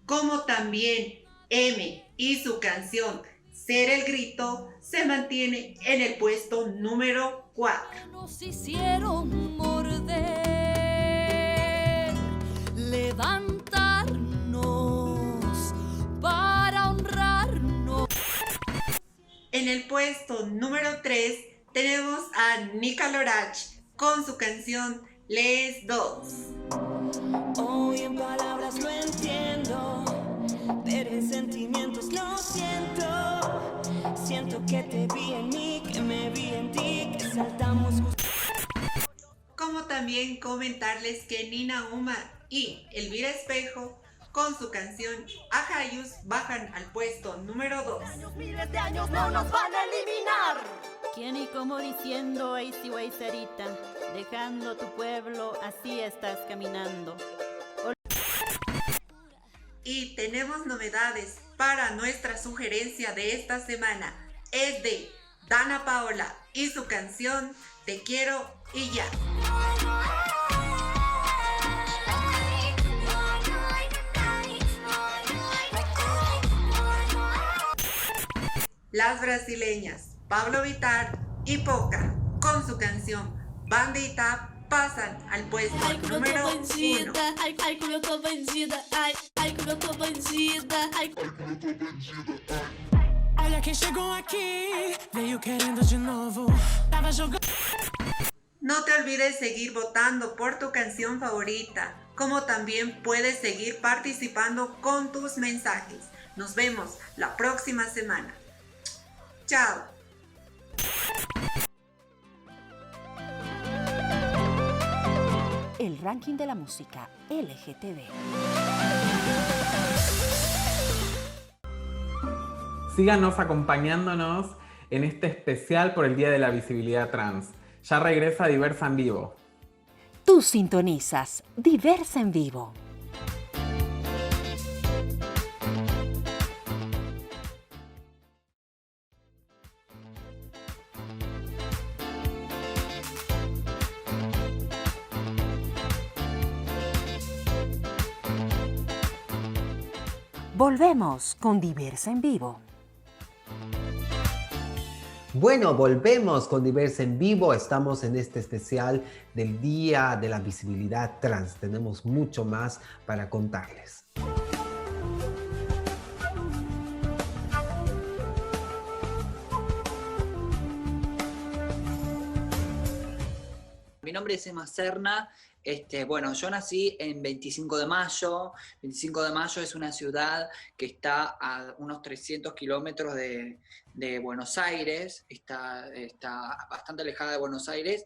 Como también M y su canción Ser el Grito se mantiene en el puesto número 4. Nos hicieron morder, levantarnos para honrarnos. En el puesto número 3 tenemos a Nika Lorach con su canción Les Dos. Hoy en palabras lo entiendo, pero en sentimientos lo siento. Siento que te vi en mí, que me vi en ti, que saltamos. Como también comentarles que Nina Uma y Elvira Espejo con su canción Ajayus bajan al puesto número 2. Miles de años no nos van a eliminar. ¿Quién y cómo diciendo, Eisi Sarita, dejando tu pueblo, así estás caminando? Y tenemos novedades para nuestra sugerencia de esta semana. Es de Dana Paola y su canción Te Quiero y Ya. Las brasileñas Pablo Vittar y Poca con su canción Bandita pasan al puesto número 1. Ay, como eu tô bandida. Ai, como eu tô bandida. Ai, olha quem chegou aqui, veio querendo de novo. Tava jogando. No te olvides seguir votando por tu canción favorita, como también puedes seguir participando con tus mensajes. Nos vemos la próxima semana. Chao. El ranking de la música LGTB. Síganos acompañándonos en este especial por el Día de la Visibilidad Trans. Ya regresa Diversa en Vivo. Tú sintonizas Diversa en Vivo. Volvemos con Diversa en Vivo. Bueno, volvemos con Diversa en Vivo. Estamos en este especial del Día de la Visibilidad Trans. Tenemos mucho más para contarles. Mi nombre es Emma Serna. Bueno, yo nací en 25 de Mayo. 25 de Mayo es una ciudad que está a unos 300 kilómetros de Buenos Aires. Está bastante alejada de Buenos Aires.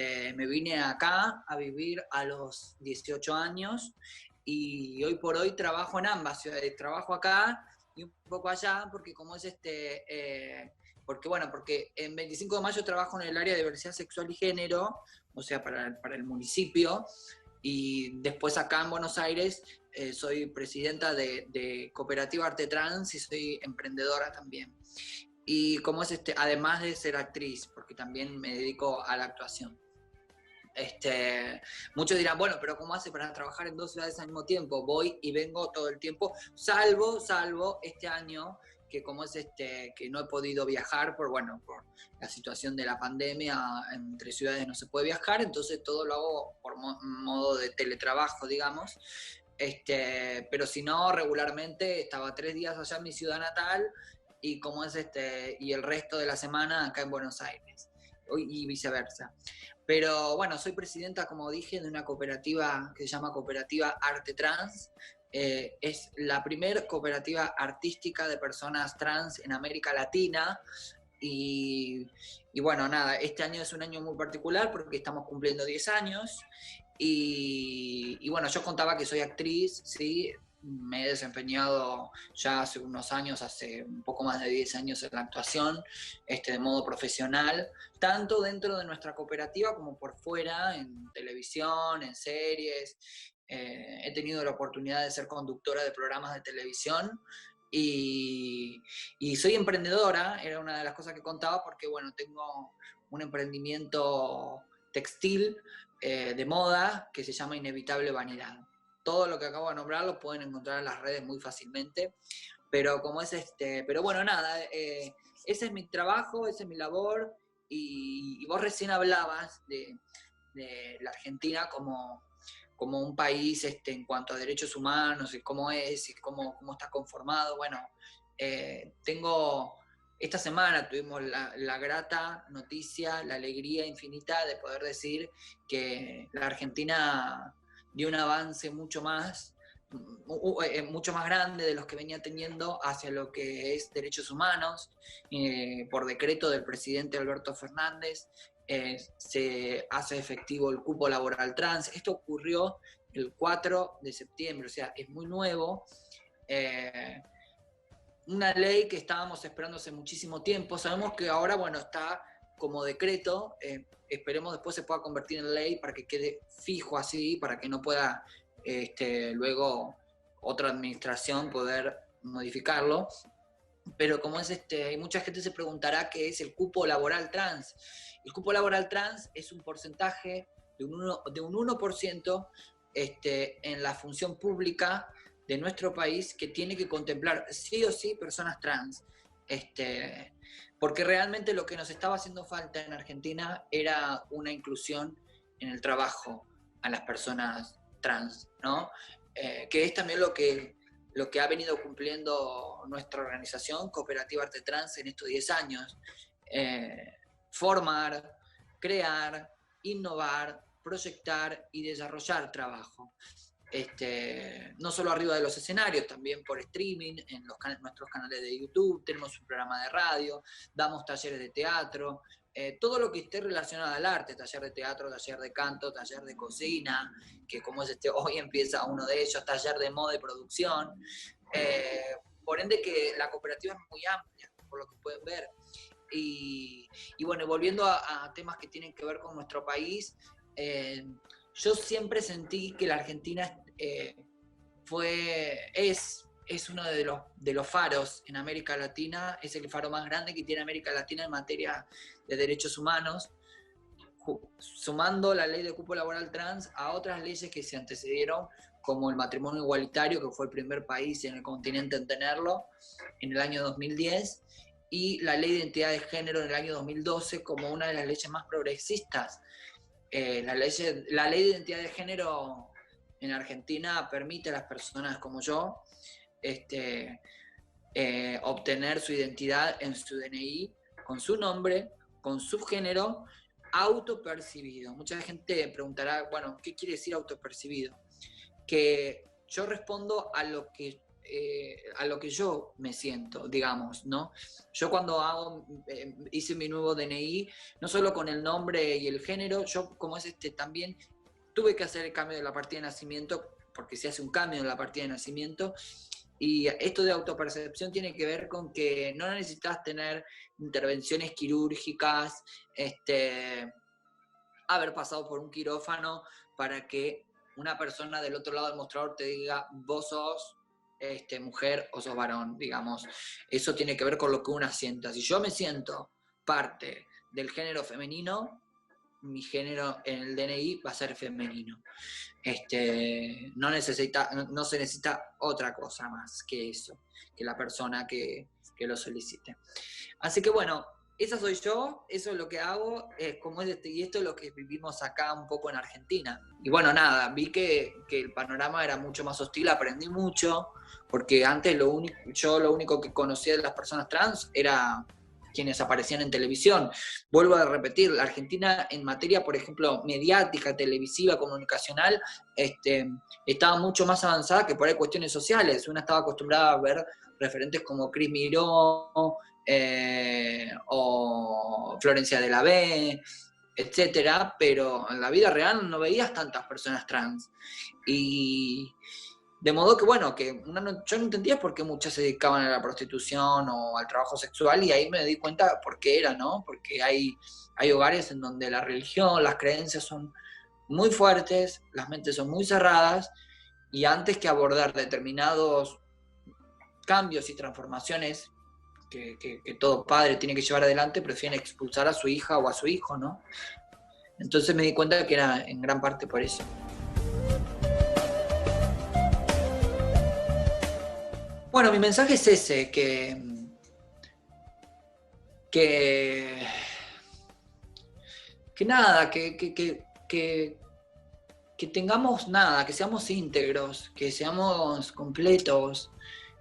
Me vine acá a vivir a los 18 años y hoy por hoy trabajo en ambas ciudades. Trabajo acá y un poco allá porque como es porque en 25 de Mayo trabajo en el área de diversidad sexual y género, o sea, para el municipio, y después acá en Buenos Aires soy presidenta de Cooperativa Arte Trans y soy emprendedora también. y como es además de ser actriz, porque también me dedico a la actuación. Muchos dirán, bueno, pero ¿cómo hace para trabajar en 2 ciudades al mismo tiempo? Voy y vengo todo el tiempo, salvo este año, que como es que no he podido viajar por la situación de la pandemia, entre ciudades no se puede viajar, entonces todo lo hago por modo de teletrabajo, digamos. Pero si no, regularmente estaba 3 días allá en mi ciudad natal y como es y el resto de la semana acá en Buenos Aires, y viceversa. Pero bueno, soy presidenta, como dije, de una cooperativa que se llama Cooperativa Arte Trans. Es la primera cooperativa artística de personas trans en América Latina. Y bueno, nada, este año es un año muy particular porque estamos cumpliendo 10 años. Y bueno, yo contaba que soy actriz, ¿sí? Me he desempeñado ya hace unos años, hace un poco más de 10 años en la actuación, de modo profesional, tanto dentro de nuestra cooperativa como por fuera, en televisión, en series. He tenido la oportunidad de ser conductora de programas de televisión y soy emprendedora, era una de las cosas que contaba porque, bueno, tengo un emprendimiento textil de moda que se llama Inevitable Vanidad. Todo lo que acabo de nombrar lo pueden encontrar en las redes muy fácilmente, pero como es pero bueno, nada, ese es mi trabajo, esa es mi labor, y vos recién hablabas de la Argentina como un país en cuanto a derechos humanos, y cómo es, y cómo está conformado. Bueno, esta semana tuvimos la grata noticia, la alegría infinita de poder decir que la Argentina dio un avance mucho más grande de los que venía teniendo hacia lo que es derechos humanos. Por decreto del presidente Alberto Fernández se hace efectivo el cupo laboral trans. Esto ocurrió el 4 de septiembre, o sea, es muy nuevo. Una ley que estábamos esperando hace muchísimo tiempo. Sabemos que ahora, bueno, está como decreto, esperemos después se pueda convertir en ley para que quede fijo así, para que no pueda luego otra administración poder modificarlo. Pero como es mucha gente se preguntará qué es el cupo laboral trans. El cupo laboral trans es un porcentaje de un 1% en la función pública de nuestro país que tiene que contemplar sí o sí personas trans. Porque realmente lo que nos estaba haciendo falta en Argentina era una inclusión en el trabajo a las personas trans, ¿no? Que es también lo que ha venido cumpliendo nuestra organización Cooperativa Arte Trans en estos 10 años. Formar, crear, innovar, proyectar y desarrollar trabajo. No solo arriba de los escenarios, también por streaming, en nuestros canales de YouTube, tenemos un programa de radio, damos talleres de teatro, todo lo que esté relacionado al arte, taller de teatro, taller de canto, taller de cocina, que como es hoy empieza uno de ellos, taller de moda y producción. Por ende que la cooperativa es muy amplia, por lo que pueden ver. Y bueno, volviendo a temas que tienen que ver con nuestro país, yo siempre sentí que la Argentina es uno de los faros en América Latina, es el faro más grande que tiene América Latina en materia de derechos humanos, sumando la ley de cupo laboral trans a otras leyes que se antecedieron, como el matrimonio igualitario, que fue el primer país en el continente en tenerlo, en el año 2010, y la ley de identidad de género en el año 2012 como una de las leyes más progresistas. La ley de identidad de género en Argentina permite a las personas como yo obtener su identidad en su DNI, con su nombre, con su género, autopercibido. Mucha gente preguntará, bueno, ¿qué quiere decir autopercibido? Que yo respondo a lo que yo me siento, digamos, ¿no? Yo cuando hice mi nuevo DNI, no solo con el nombre y el género, yo como es también tuve que hacer el cambio de la partida de nacimiento, porque se hace un cambio en la partida de nacimiento, y esto de autopercepción tiene que ver con que no necesitas tener intervenciones quirúrgicas, haber pasado por un quirófano para que una persona del otro lado del mostrador te diga, vos sos mujer o sos varón, digamos. Eso tiene que ver con lo que uno sienta. Si yo me siento parte del género femenino, mi género en el DNI va a ser femenino. No se necesita otra cosa más que eso, que la persona que lo solicite. Así que bueno, esa soy yo, eso es lo que hago, y esto es lo que vivimos acá un poco en Argentina. Y bueno, nada, vi que el panorama era mucho más hostil, aprendí mucho, porque antes yo lo único que conocía de las personas trans era quienes aparecían en televisión. Vuelvo a repetir, la Argentina en materia, por ejemplo, mediática, televisiva, comunicacional, estaba mucho más avanzada que por ahí cuestiones sociales. Una estaba acostumbrada a ver referentes como Cris Miró, o Florencia de la B, etcétera, pero en la vida real no veías tantas personas trans. Y de modo que, bueno, yo no entendía por qué muchas se dedicaban a la prostitución o al trabajo sexual, y ahí me di cuenta por qué era, ¿no? Porque hay hogares en donde la religión, las creencias son muy fuertes, las mentes son muy cerradas, y antes que abordar determinados cambios y transformaciones que todo padre tiene que llevar adelante, prefieren expulsar a su hija o a su hijo, ¿no? Entonces me di cuenta que era en gran parte por eso. Bueno, mi mensaje es ese, que nada, que tengamos nada, que seamos íntegros, que seamos completos,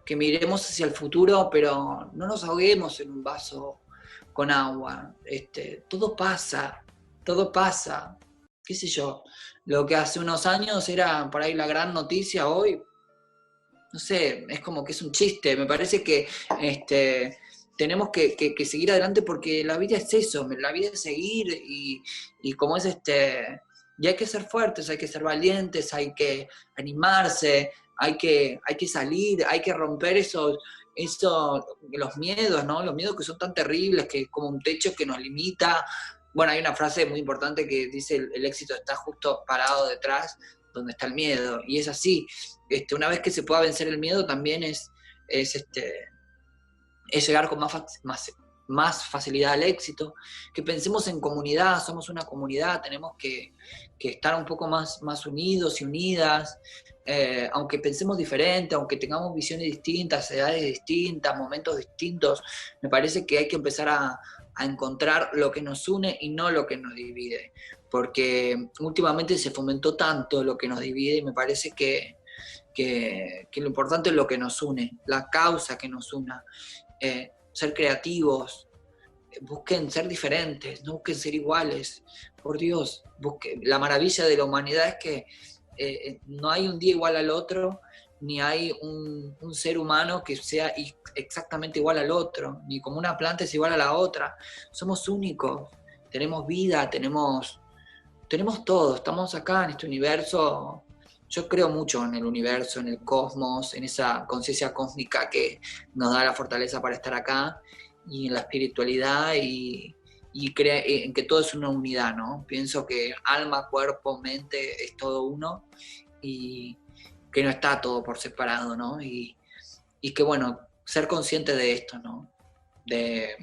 que miremos hacia el futuro, pero no nos ahoguemos en un vaso con agua. Todo pasa, qué sé yo. Lo que hace unos años era por ahí la gran noticia, hoy, no sé, es como que es un chiste. Me parece que tenemos que seguir adelante, porque la vida es eso, la vida es seguir, y como es y hay que ser fuertes, hay que ser valientes, hay que animarse, hay que salir, hay que romper los miedos, ¿no? Los miedos que son tan terribles, que es como un techo que nos limita. Bueno, hay una frase muy importante que dice: el éxito está justo parado detrás donde está el miedo, y es así. Una vez que se pueda vencer el miedo, también es llegar con más facilidad al éxito. Que pensemos en comunidad, somos una comunidad, tenemos que estar un poco más unidos y unidas, aunque pensemos diferente, aunque tengamos visiones distintas, edades distintas, momentos distintos. Me parece que hay que empezar a encontrar lo que nos une y no lo que nos divide, porque últimamente se fomentó tanto lo que nos divide, y me parece que lo importante es lo que nos une, la causa que nos una. Ser creativos, busquen ser diferentes, no busquen ser iguales, por Dios. La maravilla de la humanidad es que no hay un día igual al otro, ni hay un ser humano que sea exactamente igual al otro, ni como una planta es igual a la otra. Somos únicos, tenemos vida, tenemos todo, estamos acá en este universo. Yo creo mucho en el universo, en el cosmos, en esa conciencia cósmica que nos da la fortaleza para estar acá, y en la espiritualidad, y en que todo es una unidad, ¿no? Pienso que alma, cuerpo, mente es todo uno, y que no está todo por separado, ¿no? Y que, bueno, ser consciente de esto, ¿no? De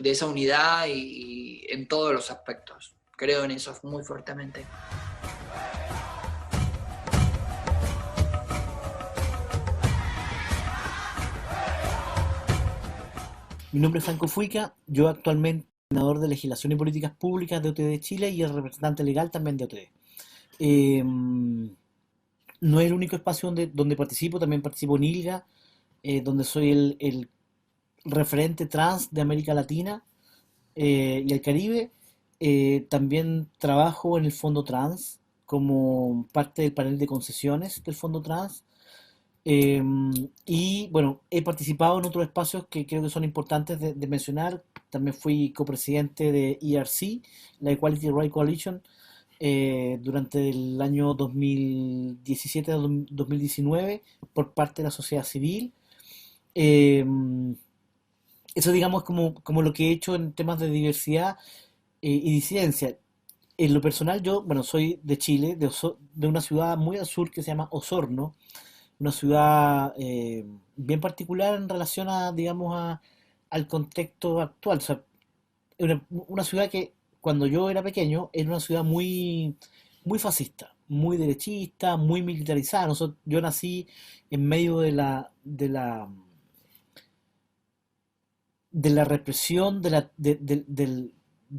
esa unidad, y en todos los aspectos. Creo en eso muy fuertemente. Mi nombre es Franco Fuica, yo actualmente soy coordinador de Legislación y Políticas Públicas de OTD Chile y el representante legal también de OTD. No es el único espacio donde participo, también participo en ILGA, donde soy el referente trans de América Latina y el Caribe. También trabajo en el Fondo Trans como parte del panel de concesiones del Fondo Trans. Y bueno, he participado en otros espacios que creo que son importantes de mencionar. También fui copresidente de ERC, la Equality Right Coalition, durante el año 2017 a 2019 por parte de la sociedad civil. Eso, digamos, como lo que he hecho en temas de diversidad y disidencia. En lo personal, yo, bueno, soy de Chile, de una ciudad muy al sur que se llama Osorno, una ciudad bien particular en relación a, digamos, al contexto actual. O sea, una ciudad que cuando yo era pequeño era una ciudad muy fascista, muy derechista, muy militarizada. Yo nací en medio de la represión, de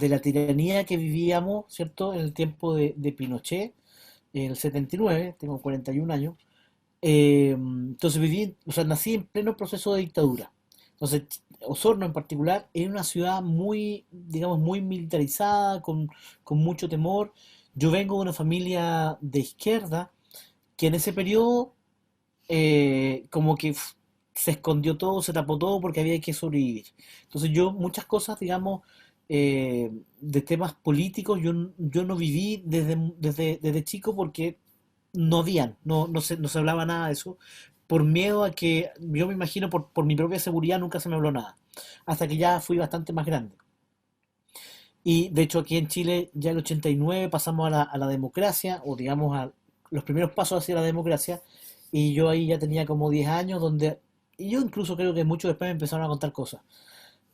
la tiranía que vivíamos, ¿cierto? En el tiempo de Pinochet, en el 79, tengo 41 años. Entonces o sea, nací en pleno proceso de dictadura. Entonces, Osorno en particular es una ciudad muy, digamos, muy militarizada, con mucho temor. Yo vengo de una familia de izquierda que en ese periodo como que se escondió todo, se tapó todo porque había que sobrevivir. Entonces yo muchas cosas, digamos, de temas políticos, yo no viví desde chico porque no se hablaba nada de eso, por miedo a que, yo me imagino, por mi propia seguridad nunca se me habló nada, hasta que ya fui bastante más grande. Y de hecho aquí en Chile ya el 89 pasamos a la democracia, o digamos a los primeros pasos hacia la democracia, y yo ahí ya tenía como 10 años, y yo incluso creo que mucho después me empezaron a contar cosas.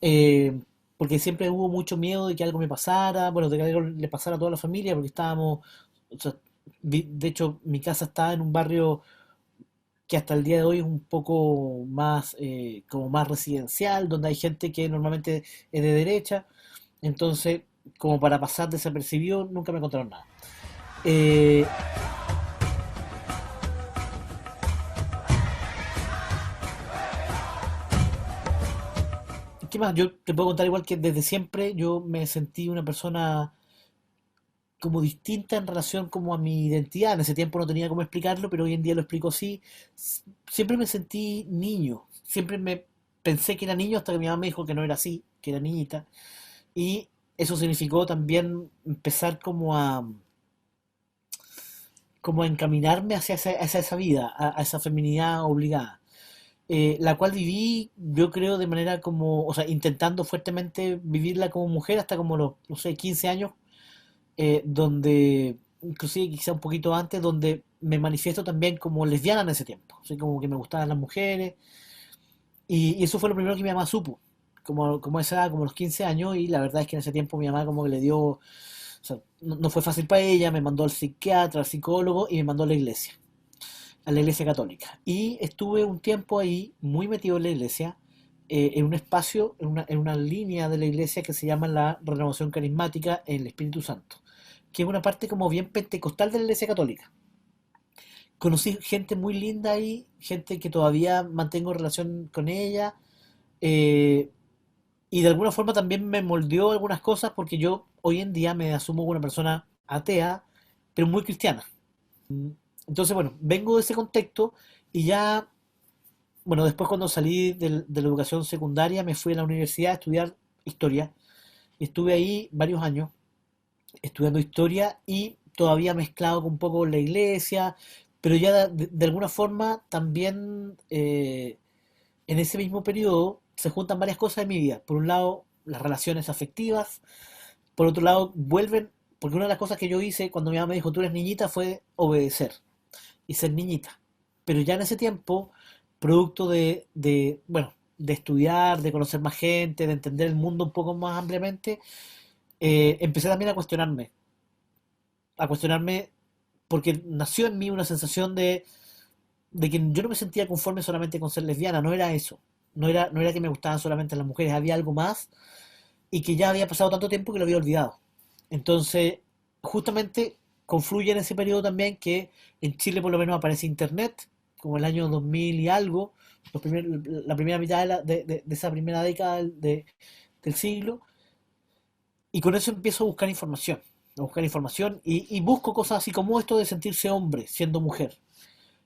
Eh, Porque siempre hubo mucho miedo de que algo me pasara, bueno, de que algo le pasara a toda la familia, porque estábamos, o sea, de hecho mi casa estaba en un barrio que hasta el día de hoy es un poco más, como más residencial, donde hay gente que normalmente es de derecha, entonces, como para pasar desapercibido, nunca me contaron nada. Eh, ¿Qué más? Yo te puedo contar igual que desde siempre yo me sentí una persona como distinta en relación como a mi identidad. En ese tiempo no tenía cómo explicarlo, pero hoy en día lo explico así. Siempre me sentí niño, siempre me pensé que era niño hasta que mi mamá me dijo que no era así, que era niñita. Y eso significó también empezar como a encaminarme hacia esa vida, a esa feminidad obligada, la cual viví, yo creo, de manera como, o sea, intentando fuertemente vivirla como mujer hasta como los, no sé, 15 años, donde, inclusive quizá un poquito antes, donde me manifiesto también como lesbiana en ese tiempo, así como que me gustaban las mujeres, y eso fue lo primero que mi mamá supo, como a esa edad, como a los 15 años, y la verdad es que en ese tiempo mi mamá como que le dio, o sea, no fue fácil para ella, me mandó al psiquiatra, al psicólogo, y me mandó a la iglesia católica. Y estuve un tiempo ahí, muy metido en la iglesia, en un espacio, en una línea de la iglesia que se llama la renovación carismática en el Espíritu Santo, que es una parte como bien pentecostal de la iglesia católica. Conocí gente muy linda ahí, gente que todavía mantengo relación con ella, eh, y de alguna forma también me moldeó algunas cosas porque yo hoy en día me asumo como una persona atea, pero muy cristiana. Entonces, bueno, vengo de ese contexto y ya, bueno, después cuando salí de la educación secundaria me fui a la universidad a estudiar historia y estuve ahí varios años estudiando historia y todavía mezclado con un poco la iglesia, pero ya de alguna forma también en ese mismo periodo se juntan varias cosas de mi vida. Por un lado, las relaciones afectivas, por otro lado, vuelven, porque una de las cosas que yo hice cuando mi mamá me dijo tú eres niñita fue obedecer y ser niñita. Pero ya en ese tiempo, producto bueno, de estudiar, de conocer más gente, de entender el mundo un poco más ampliamente, empecé también a cuestionarme porque nació en mí una sensación de que yo no me sentía conforme solamente con ser lesbiana, no era eso, no era que me gustaban solamente las mujeres, había algo más y que ya había pasado tanto tiempo que lo había olvidado. Entonces, justamente confluye en ese periodo también que en Chile por lo menos aparece Internet, como el año 2000 y algo, la primera mitad de esa primera década del siglo, y con eso empiezo a buscar información y busco cosas así como esto de sentirse hombre siendo mujer.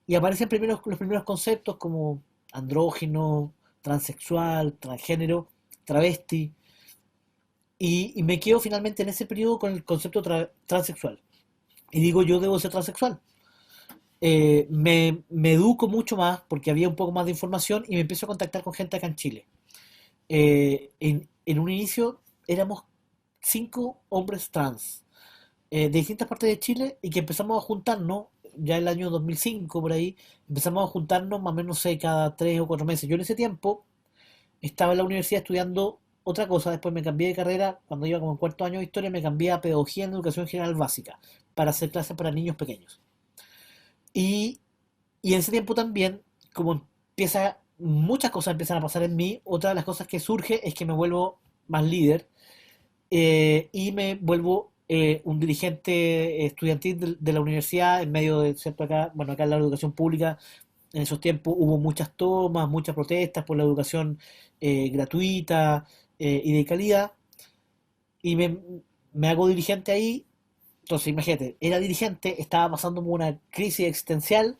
Y aparecen los primeros conceptos como andrógino, transexual, transgénero, travesti, y me quedo finalmente en ese periodo con el concepto transexual. Y digo, yo debo ser transexual. Me educo mucho más porque había un poco más de información y me empiezo a contactar con gente acá en Chile. En un inicio éramos 5 hombres trans de distintas partes de Chile y que empezamos a juntarnos ya el año 2005, por ahí, empezamos a juntarnos más o menos, no sé, cada 3 o 4 meses. Yo en ese tiempo estaba en la universidad estudiando otra cosa, después me cambié de carrera, cuando iba como en cuarto año de historia, me cambié a pedagogía en educación general básica, para hacer clases para niños pequeños. Y, y en ese tiempo también, como muchas cosas empiezan a pasar en mí, otra de las cosas que surge es que me vuelvo más líder, y me vuelvo un dirigente estudiantil de la universidad en medio de, ¿cierto? Acá, bueno, acá en la educación pública en esos tiempos hubo muchas tomas, muchas protestas por la educación gratuita y de calidad, y me hago dirigente ahí. Entonces, imagínate, era dirigente, estaba pasando por una crisis existencial,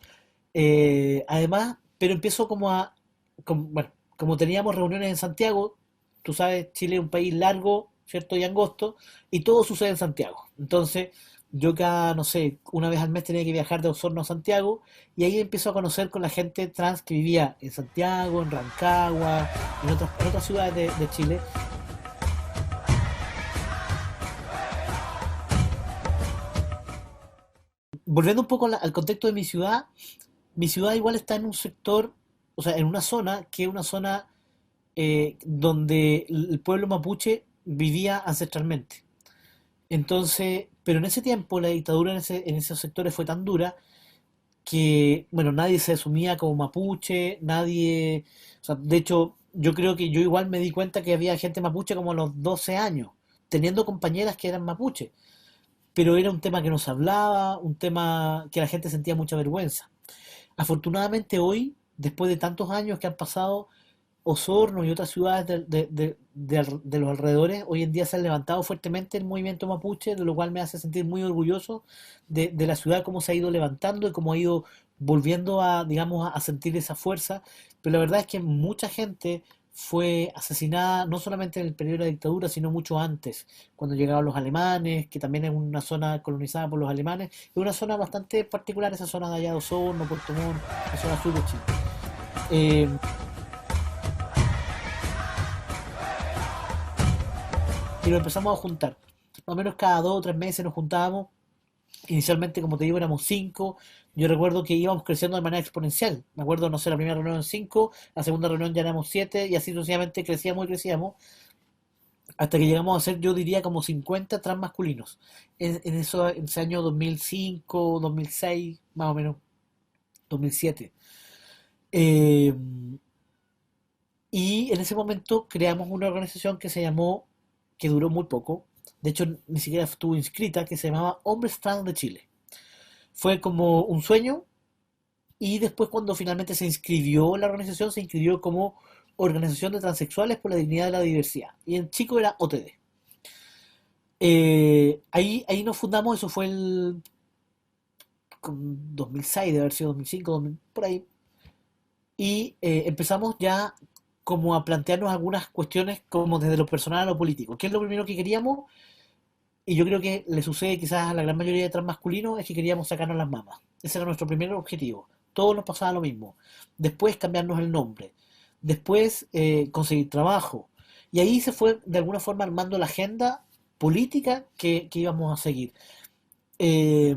además, pero empiezo bueno, como teníamos reuniones en Santiago, tú sabes, Chile es un país largo, ¿cierto? Y angosto, y todo sucede en Santiago. Entonces, yo cada, no sé, una vez al mes tenía que viajar de Osorno a Santiago, y ahí empiezo a conocer con la gente trans que vivía en Santiago, en Rancagua, en otras ciudades de Chile. Volviendo un poco al contexto de mi ciudad igual está en un sector, o sea, en una zona que es una zona donde el pueblo mapuche vivía ancestralmente. Entonces, pero en ese tiempo la dictadura en esos sectores fue tan dura que, bueno, nadie se asumía como mapuche, nadie, o sea, de hecho, yo creo que yo igual me di cuenta que había gente mapuche como a los 12 años, teniendo compañeras que eran mapuche, pero era un tema que no se hablaba, un tema que la gente sentía mucha vergüenza. Afortunadamente hoy, después de tantos años que han pasado, Osorno y otras ciudades de los alrededores, hoy en día se han levantado fuertemente el movimiento mapuche, de lo cual me hace sentir muy orgulloso de la ciudad, cómo se ha ido levantando y cómo ha ido volviendo a, digamos, a sentir esa fuerza. Pero la verdad es que mucha gente fue asesinada, no solamente en el periodo de la dictadura, sino mucho antes, cuando llegaron los alemanes, que también es una zona colonizada por los alemanes, es una zona bastante particular, esa zona de allá de Osorno, Puerto Montt, la zona sur de Chile. Eh, y lo empezamos a juntar. Más o menos cada 2 o 3 meses nos juntábamos. Inicialmente, como te digo, éramos 5. Yo recuerdo que íbamos creciendo de manera exponencial. Me acuerdo, no sé, la primera reunión 5, la segunda reunión ya éramos 7, y así sucesivamente crecíamos y crecíamos, hasta que llegamos a ser, yo diría, como 50 transmasculinos. En ese año 2005, 2006, más o menos, 2007. Eh, y en ese momento creamos una organización que duró muy poco, de hecho ni siquiera estuvo inscrita, que se llamaba Hombres Trans de Chile. Fue como un sueño, y después cuando finalmente se inscribió la organización, se inscribió como Organización de Transexuales por la Dignidad de la Diversidad, y en chico era OTD. Ahí nos fundamos, eso fue el 2006, debe haber sido 2005, por ahí, y empezamos ya como a plantearnos algunas cuestiones como desde lo personal a lo político. ¿Qué es lo primero que queríamos? Y yo creo que le sucede quizás a la gran mayoría de transmasculinos, es que queríamos sacarnos las mamas. Ese era nuestro primer objetivo. Todos nos pasaba lo mismo. Después cambiarnos el nombre. Después conseguir trabajo. Y ahí se fue de alguna forma armando la agenda política que íbamos a seguir. Eh,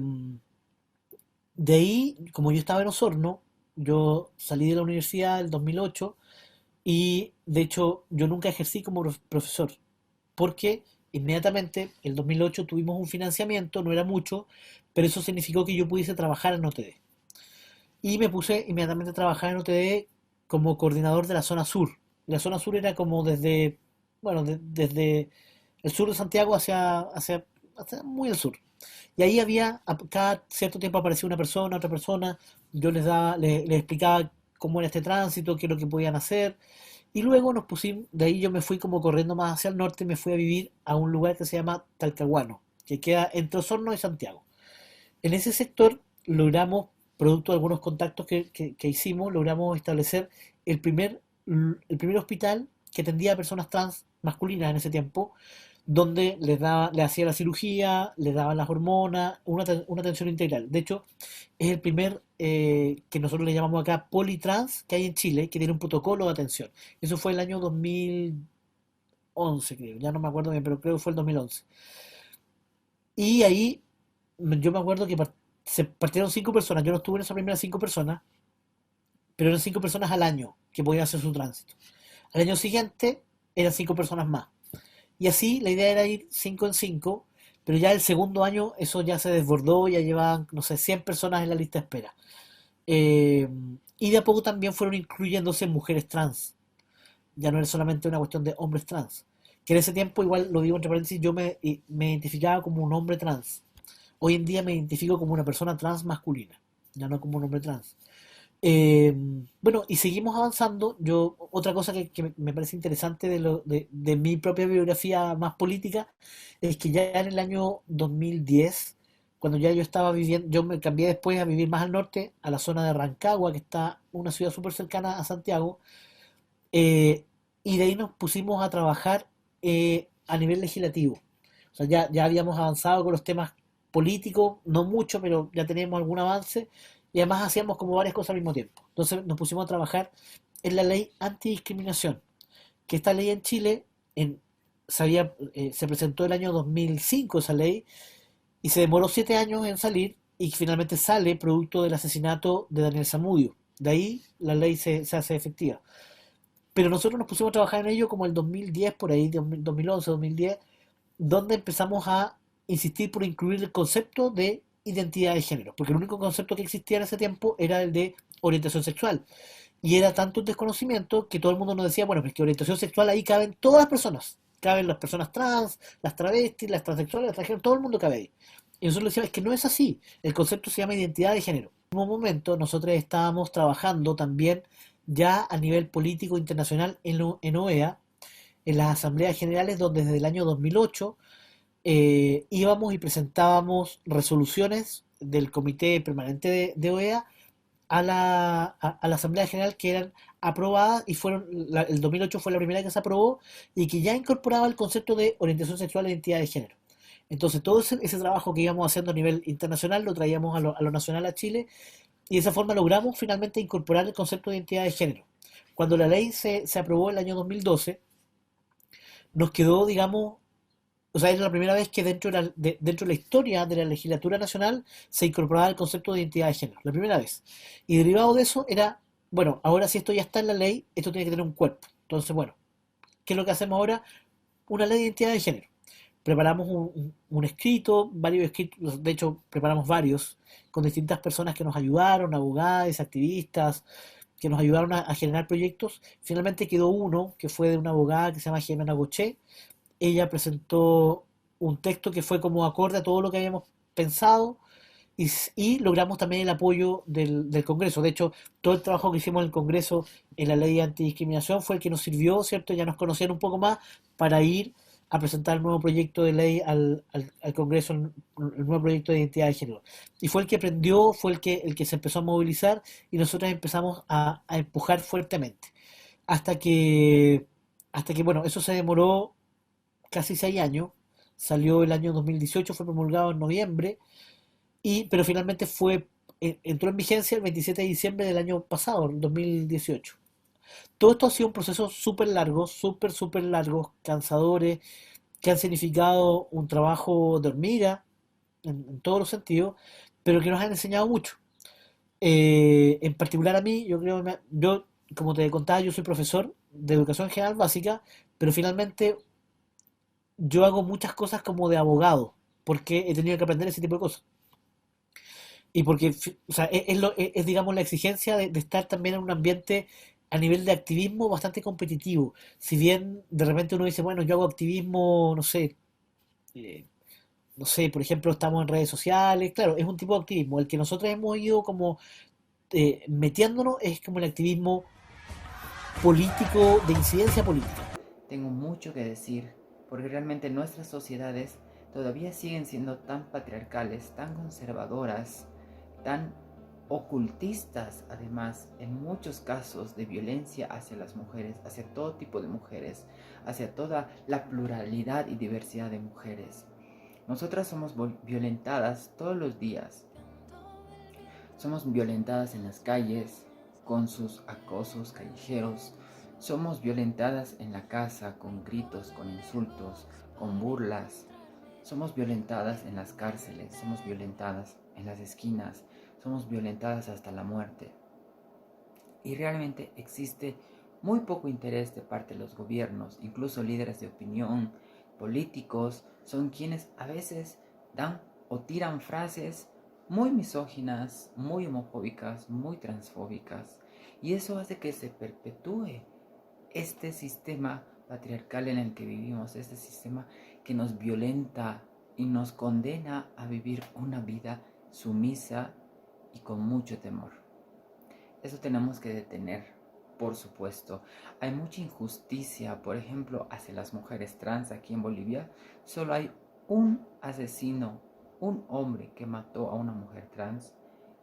de ahí, como yo estaba en Osorno, yo salí de la universidad en el 2008, y de hecho yo nunca ejercí como profesor, porque inmediatamente en el 2008 tuvimos un financiamiento, no era mucho, pero eso significó que yo pudiese trabajar en OTD. Y me puse inmediatamente a trabajar en OTD como coordinador de la zona sur. La zona sur era como desde el sur de Santiago hacia muy al sur. Y ahí cada cierto tiempo aparecía una persona, otra persona, yo les explicaba cómo era este tránsito, qué es lo que podían hacer. Y luego nos pusimos, de ahí yo me fui como corriendo más hacia el norte, me fui a vivir a un lugar que se llama Talcahuano, que queda entre Osorno y Santiago. En ese sector logramos, producto de algunos contactos que hicimos, logramos establecer el primer hospital que atendía a personas trans masculinas en ese tiempo, donde les hacía la cirugía, les daban las hormonas, una atención integral. De hecho, es el primer que nosotros le llamamos acá politrans que hay en Chile, que tiene un protocolo de atención. Eso fue el año 2011, creo, ya no me acuerdo bien, pero creo que fue el 2011. Y ahí yo me acuerdo que se partieron 5 personas. Yo no estuve en esas primeras 5 personas, pero eran 5 personas al año que podían hacer su tránsito. Al año siguiente eran 5 personas más. Y así la idea era ir 5 en 5, pero ya el segundo año eso ya se desbordó, ya llevaban, no sé, 100 personas en la lista de espera. Eh, y de a poco también fueron incluyéndose mujeres trans. Ya no era solamente una cuestión de hombres trans. Que en ese tiempo, igual lo digo entre paréntesis, yo me identificaba como un hombre trans. Hoy en día me identifico como una persona trans masculina, ya no como un hombre trans. Eh, bueno, y seguimos avanzando. Otra cosa que me parece interesante de mi propia biografía más política es que ya en el año 2010, cuando ya yo estaba viviendo, yo me cambié después a vivir más al norte, a la zona de Rancagua, que está una ciudad súper cercana a Santiago, eh, y de ahí nos pusimos a trabajar a nivel legislativo. O sea, ya habíamos avanzado con los temas políticos, no mucho, pero ya teníamos algún avance, y además hacíamos como varias cosas al mismo tiempo. Entonces nos pusimos a trabajar en la ley antidiscriminación, que esta ley en Chile se presentó el año 2005 esa ley, y se demoró 7 años en salir, y finalmente sale producto del asesinato de Daniel Zamudio. De ahí la ley se hace efectiva. Pero nosotros nos pusimos a trabajar en ello como el 2010, por ahí, 2011, 2010, donde empezamos a insistir por incluir el concepto de identidad de género, porque el único concepto que existía en ese tiempo era el de orientación sexual. Y era tanto un desconocimiento que todo el mundo nos decía, bueno, pues que orientación sexual ahí caben todas las personas. Caben las personas trans, las travestis, las transexuales, las transgénero, todo el mundo cabe ahí. Y nosotros le decíamos, es que no es así. El concepto se llama identidad de género. En un momento nosotros estábamos trabajando también ya a nivel político internacional en OEA, en las asambleas generales, donde desde el año 2008 íbamos y presentábamos resoluciones del Comité Permanente de OEA a la Asamblea General, que eran aprobadas, y el 2008 fue la primera que se aprobó y que ya incorporaba el concepto de orientación sexual e identidad de género. Entonces todo ese trabajo que íbamos haciendo a nivel internacional lo traíamos a lo nacional a Chile, y de esa forma logramos finalmente incorporar el concepto de identidad de género. Cuando la ley se aprobó el año 2012, nos quedó, digamos, o sea, era la primera vez que dentro de la historia de la legislatura nacional se incorporaba el concepto de identidad de género, la primera vez. Y derivado de eso era, bueno, ahora si esto ya está en la ley, esto tiene que tener un cuerpo. Entonces, bueno, ¿qué es lo que hacemos ahora? Una ley de identidad de género. Preparamos un escrito, varios escritos, de hecho preparamos varios, con distintas personas que nos ayudaron, abogados, activistas, que nos ayudaron a generar proyectos. Finalmente quedó uno, que fue de una abogada que se llama Jimena Goché. Ella presentó un texto que fue como acorde a todo lo que habíamos pensado, y logramos también el apoyo del Congreso. De hecho, todo el trabajo que hicimos en el Congreso en la ley de antidiscriminación fue el que nos sirvió, ¿cierto? Ya nos conocían un poco más para ir a presentar el nuevo proyecto de ley al Congreso, el nuevo proyecto de identidad de género. Y fue el que prendió, fue el que se empezó a movilizar, y nosotros empezamos a empujar fuertemente. Hasta que, bueno, eso se demoró casi 6 años, salió el año 2018, fue promulgado en noviembre, pero finalmente entró en vigencia el 27 de diciembre del año pasado, el 2018. Todo esto ha sido un proceso súper largo, súper largo, cansadores, que han significado un trabajo de hormiga en todos los sentidos, pero que nos han enseñado mucho. En particular a mí, yo, como te contaba, yo soy profesor de educación general básica, pero finalmente yo hago muchas cosas como de abogado, porque he tenido que aprender ese tipo de cosas. Y porque, o sea, digamos, la exigencia de estar también en un ambiente a nivel de activismo bastante competitivo. Si bien de repente uno dice, bueno, yo hago activismo, eh, no sé, por ejemplo, estamos en redes sociales, claro, es un tipo de activismo. El que nosotros hemos ido como metiéndonos es como el activismo político, de incidencia política. Tengo mucho que decir, porque realmente nuestras sociedades todavía siguen siendo tan patriarcales, tan conservadoras, tan ocultistas, además, en muchos casos de violencia hacia las mujeres, hacia todo tipo de mujeres, hacia toda la pluralidad y diversidad de mujeres. Nosotras somos violentadas todos los días. Somos violentadas en las calles, con sus acosos callejeros. Somos violentadas en la casa, con gritos, con insultos, con burlas. Somos violentadas en las cárceles, somos violentadas en las esquinas, somos violentadas hasta la muerte. Y realmente existe muy poco interés de parte de los gobiernos, incluso líderes de opinión, políticos, son quienes a veces dan o tiran frases muy misóginas, muy homofóbicas, muy transfóbicas. Y eso hace que se perpetúe este sistema patriarcal en el que vivimos, este sistema que nos violenta y nos condena a vivir una vida sumisa y con mucho temor. Eso tenemos que detener, por supuesto. Hay mucha injusticia, por ejemplo, hacia las mujeres trans aquí en Bolivia. Solo hay un asesino, un hombre que mató a una mujer trans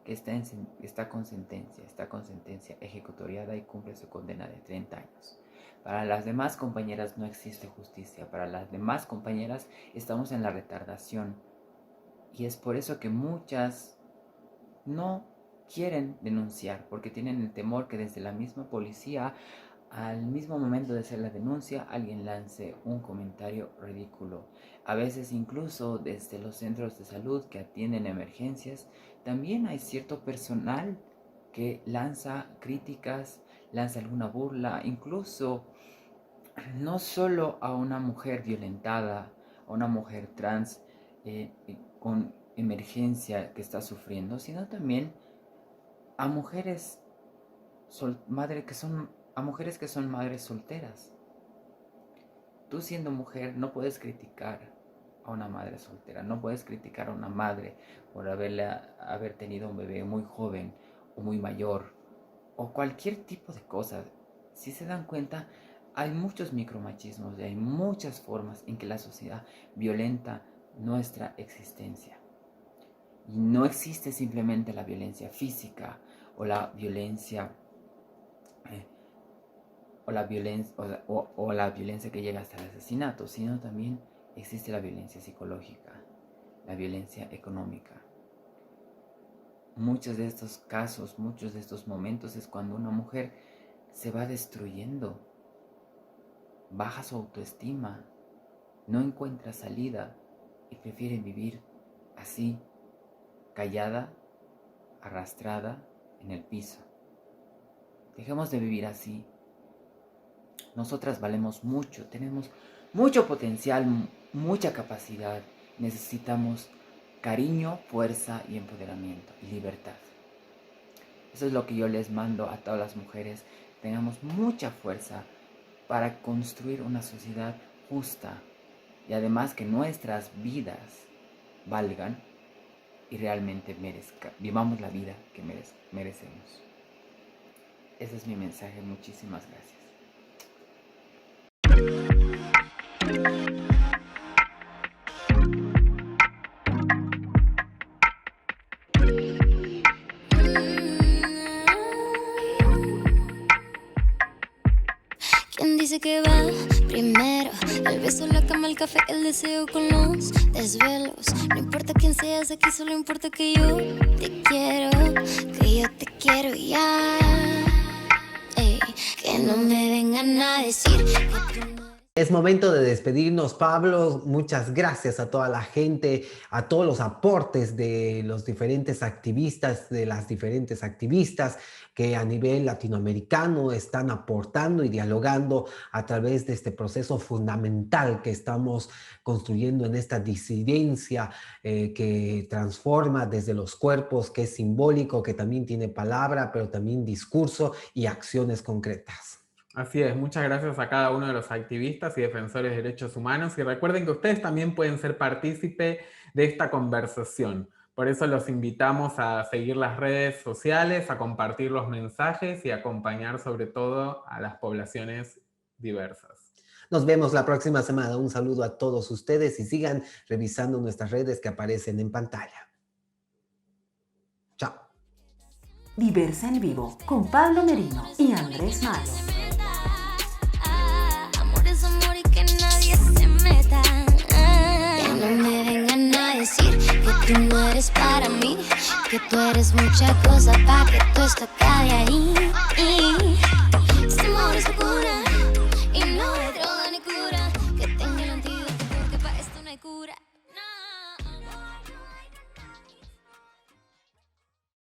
que está con sentencia ejecutoriada y cumple su condena de 30 años. Para las demás compañeras no existe justicia. Para las demás compañeras estamos en la retardación. Y es por eso que muchas no quieren denunciar, porque tienen el temor que desde la misma policía, al mismo momento de hacer la denuncia, alguien lance un comentario ridículo. A veces incluso desde los centros de salud que atienden emergencias, también hay cierto personal que lanza críticas, lanza alguna burla, incluso no solo a una mujer violentada, a una mujer trans con emergencia que está sufriendo, sino también a mujeres que son madres solteras. Tú siendo mujer no puedes criticar a una madre soltera, no puedes criticar a una madre por haber tenido un bebé muy joven o muy mayor o cualquier tipo de cosa. Si se dan cuenta, hay muchos micromachismos y hay muchas formas en que la sociedad violenta nuestra existencia. Y no existe simplemente la violencia física o la violencia que llega hasta el asesinato, sino también existe la violencia psicológica, la violencia económica. Muchos de estos casos, muchos de estos momentos es cuando una mujer se va destruyendo, baja su autoestima, no encuentra salida y prefiere vivir así, callada, arrastrada en el piso. Dejemos de vivir así. Nosotras valemos mucho, tenemos mucho potencial, mucha capacidad. Necesitamos cariño, fuerza y empoderamiento y libertad. Eso es lo que yo les mando a todas las mujeres. Tengamos mucha fuerza para construir una sociedad justa y además que nuestras vidas valgan y realmente vivamos la vida que merecemos. Ese es mi mensaje. Muchísimas gracias. ¿Quién dice que va primero? El beso, la cama, el café, el deseo con los desvelos. No importa quién seas aquí, solo importa que yo te quiero ya. Ey, que no me vengan a decir que tú no... Es momento de despedirnos, Pablo. Muchas gracias a toda la gente, a todos los aportes de los diferentes activistas, de las diferentes activistas que a nivel latinoamericano están aportando y dialogando a través de este proceso fundamental que estamos construyendo en esta disidencia que transforma desde los cuerpos, que es simbólico, que también tiene palabra, pero también discurso y acciones concretas. Así es, muchas gracias a cada uno de los activistas y defensores de derechos humanos y recuerden que ustedes también pueden ser partícipe de esta conversación. Por eso los invitamos a seguir las redes sociales, a compartir los mensajes y a acompañar sobre todo a las poblaciones diversas. Nos vemos la próxima semana. Un saludo a todos ustedes y sigan revisando nuestras redes que aparecen en pantalla. Chao. Diversa en vivo con Pablo Merino y Andrés Malo. Amor y que nadie se meta. Que no me vengan a decir que tú no eres para mí, que tú eres mucha cosa para que todo esto acabe ahí.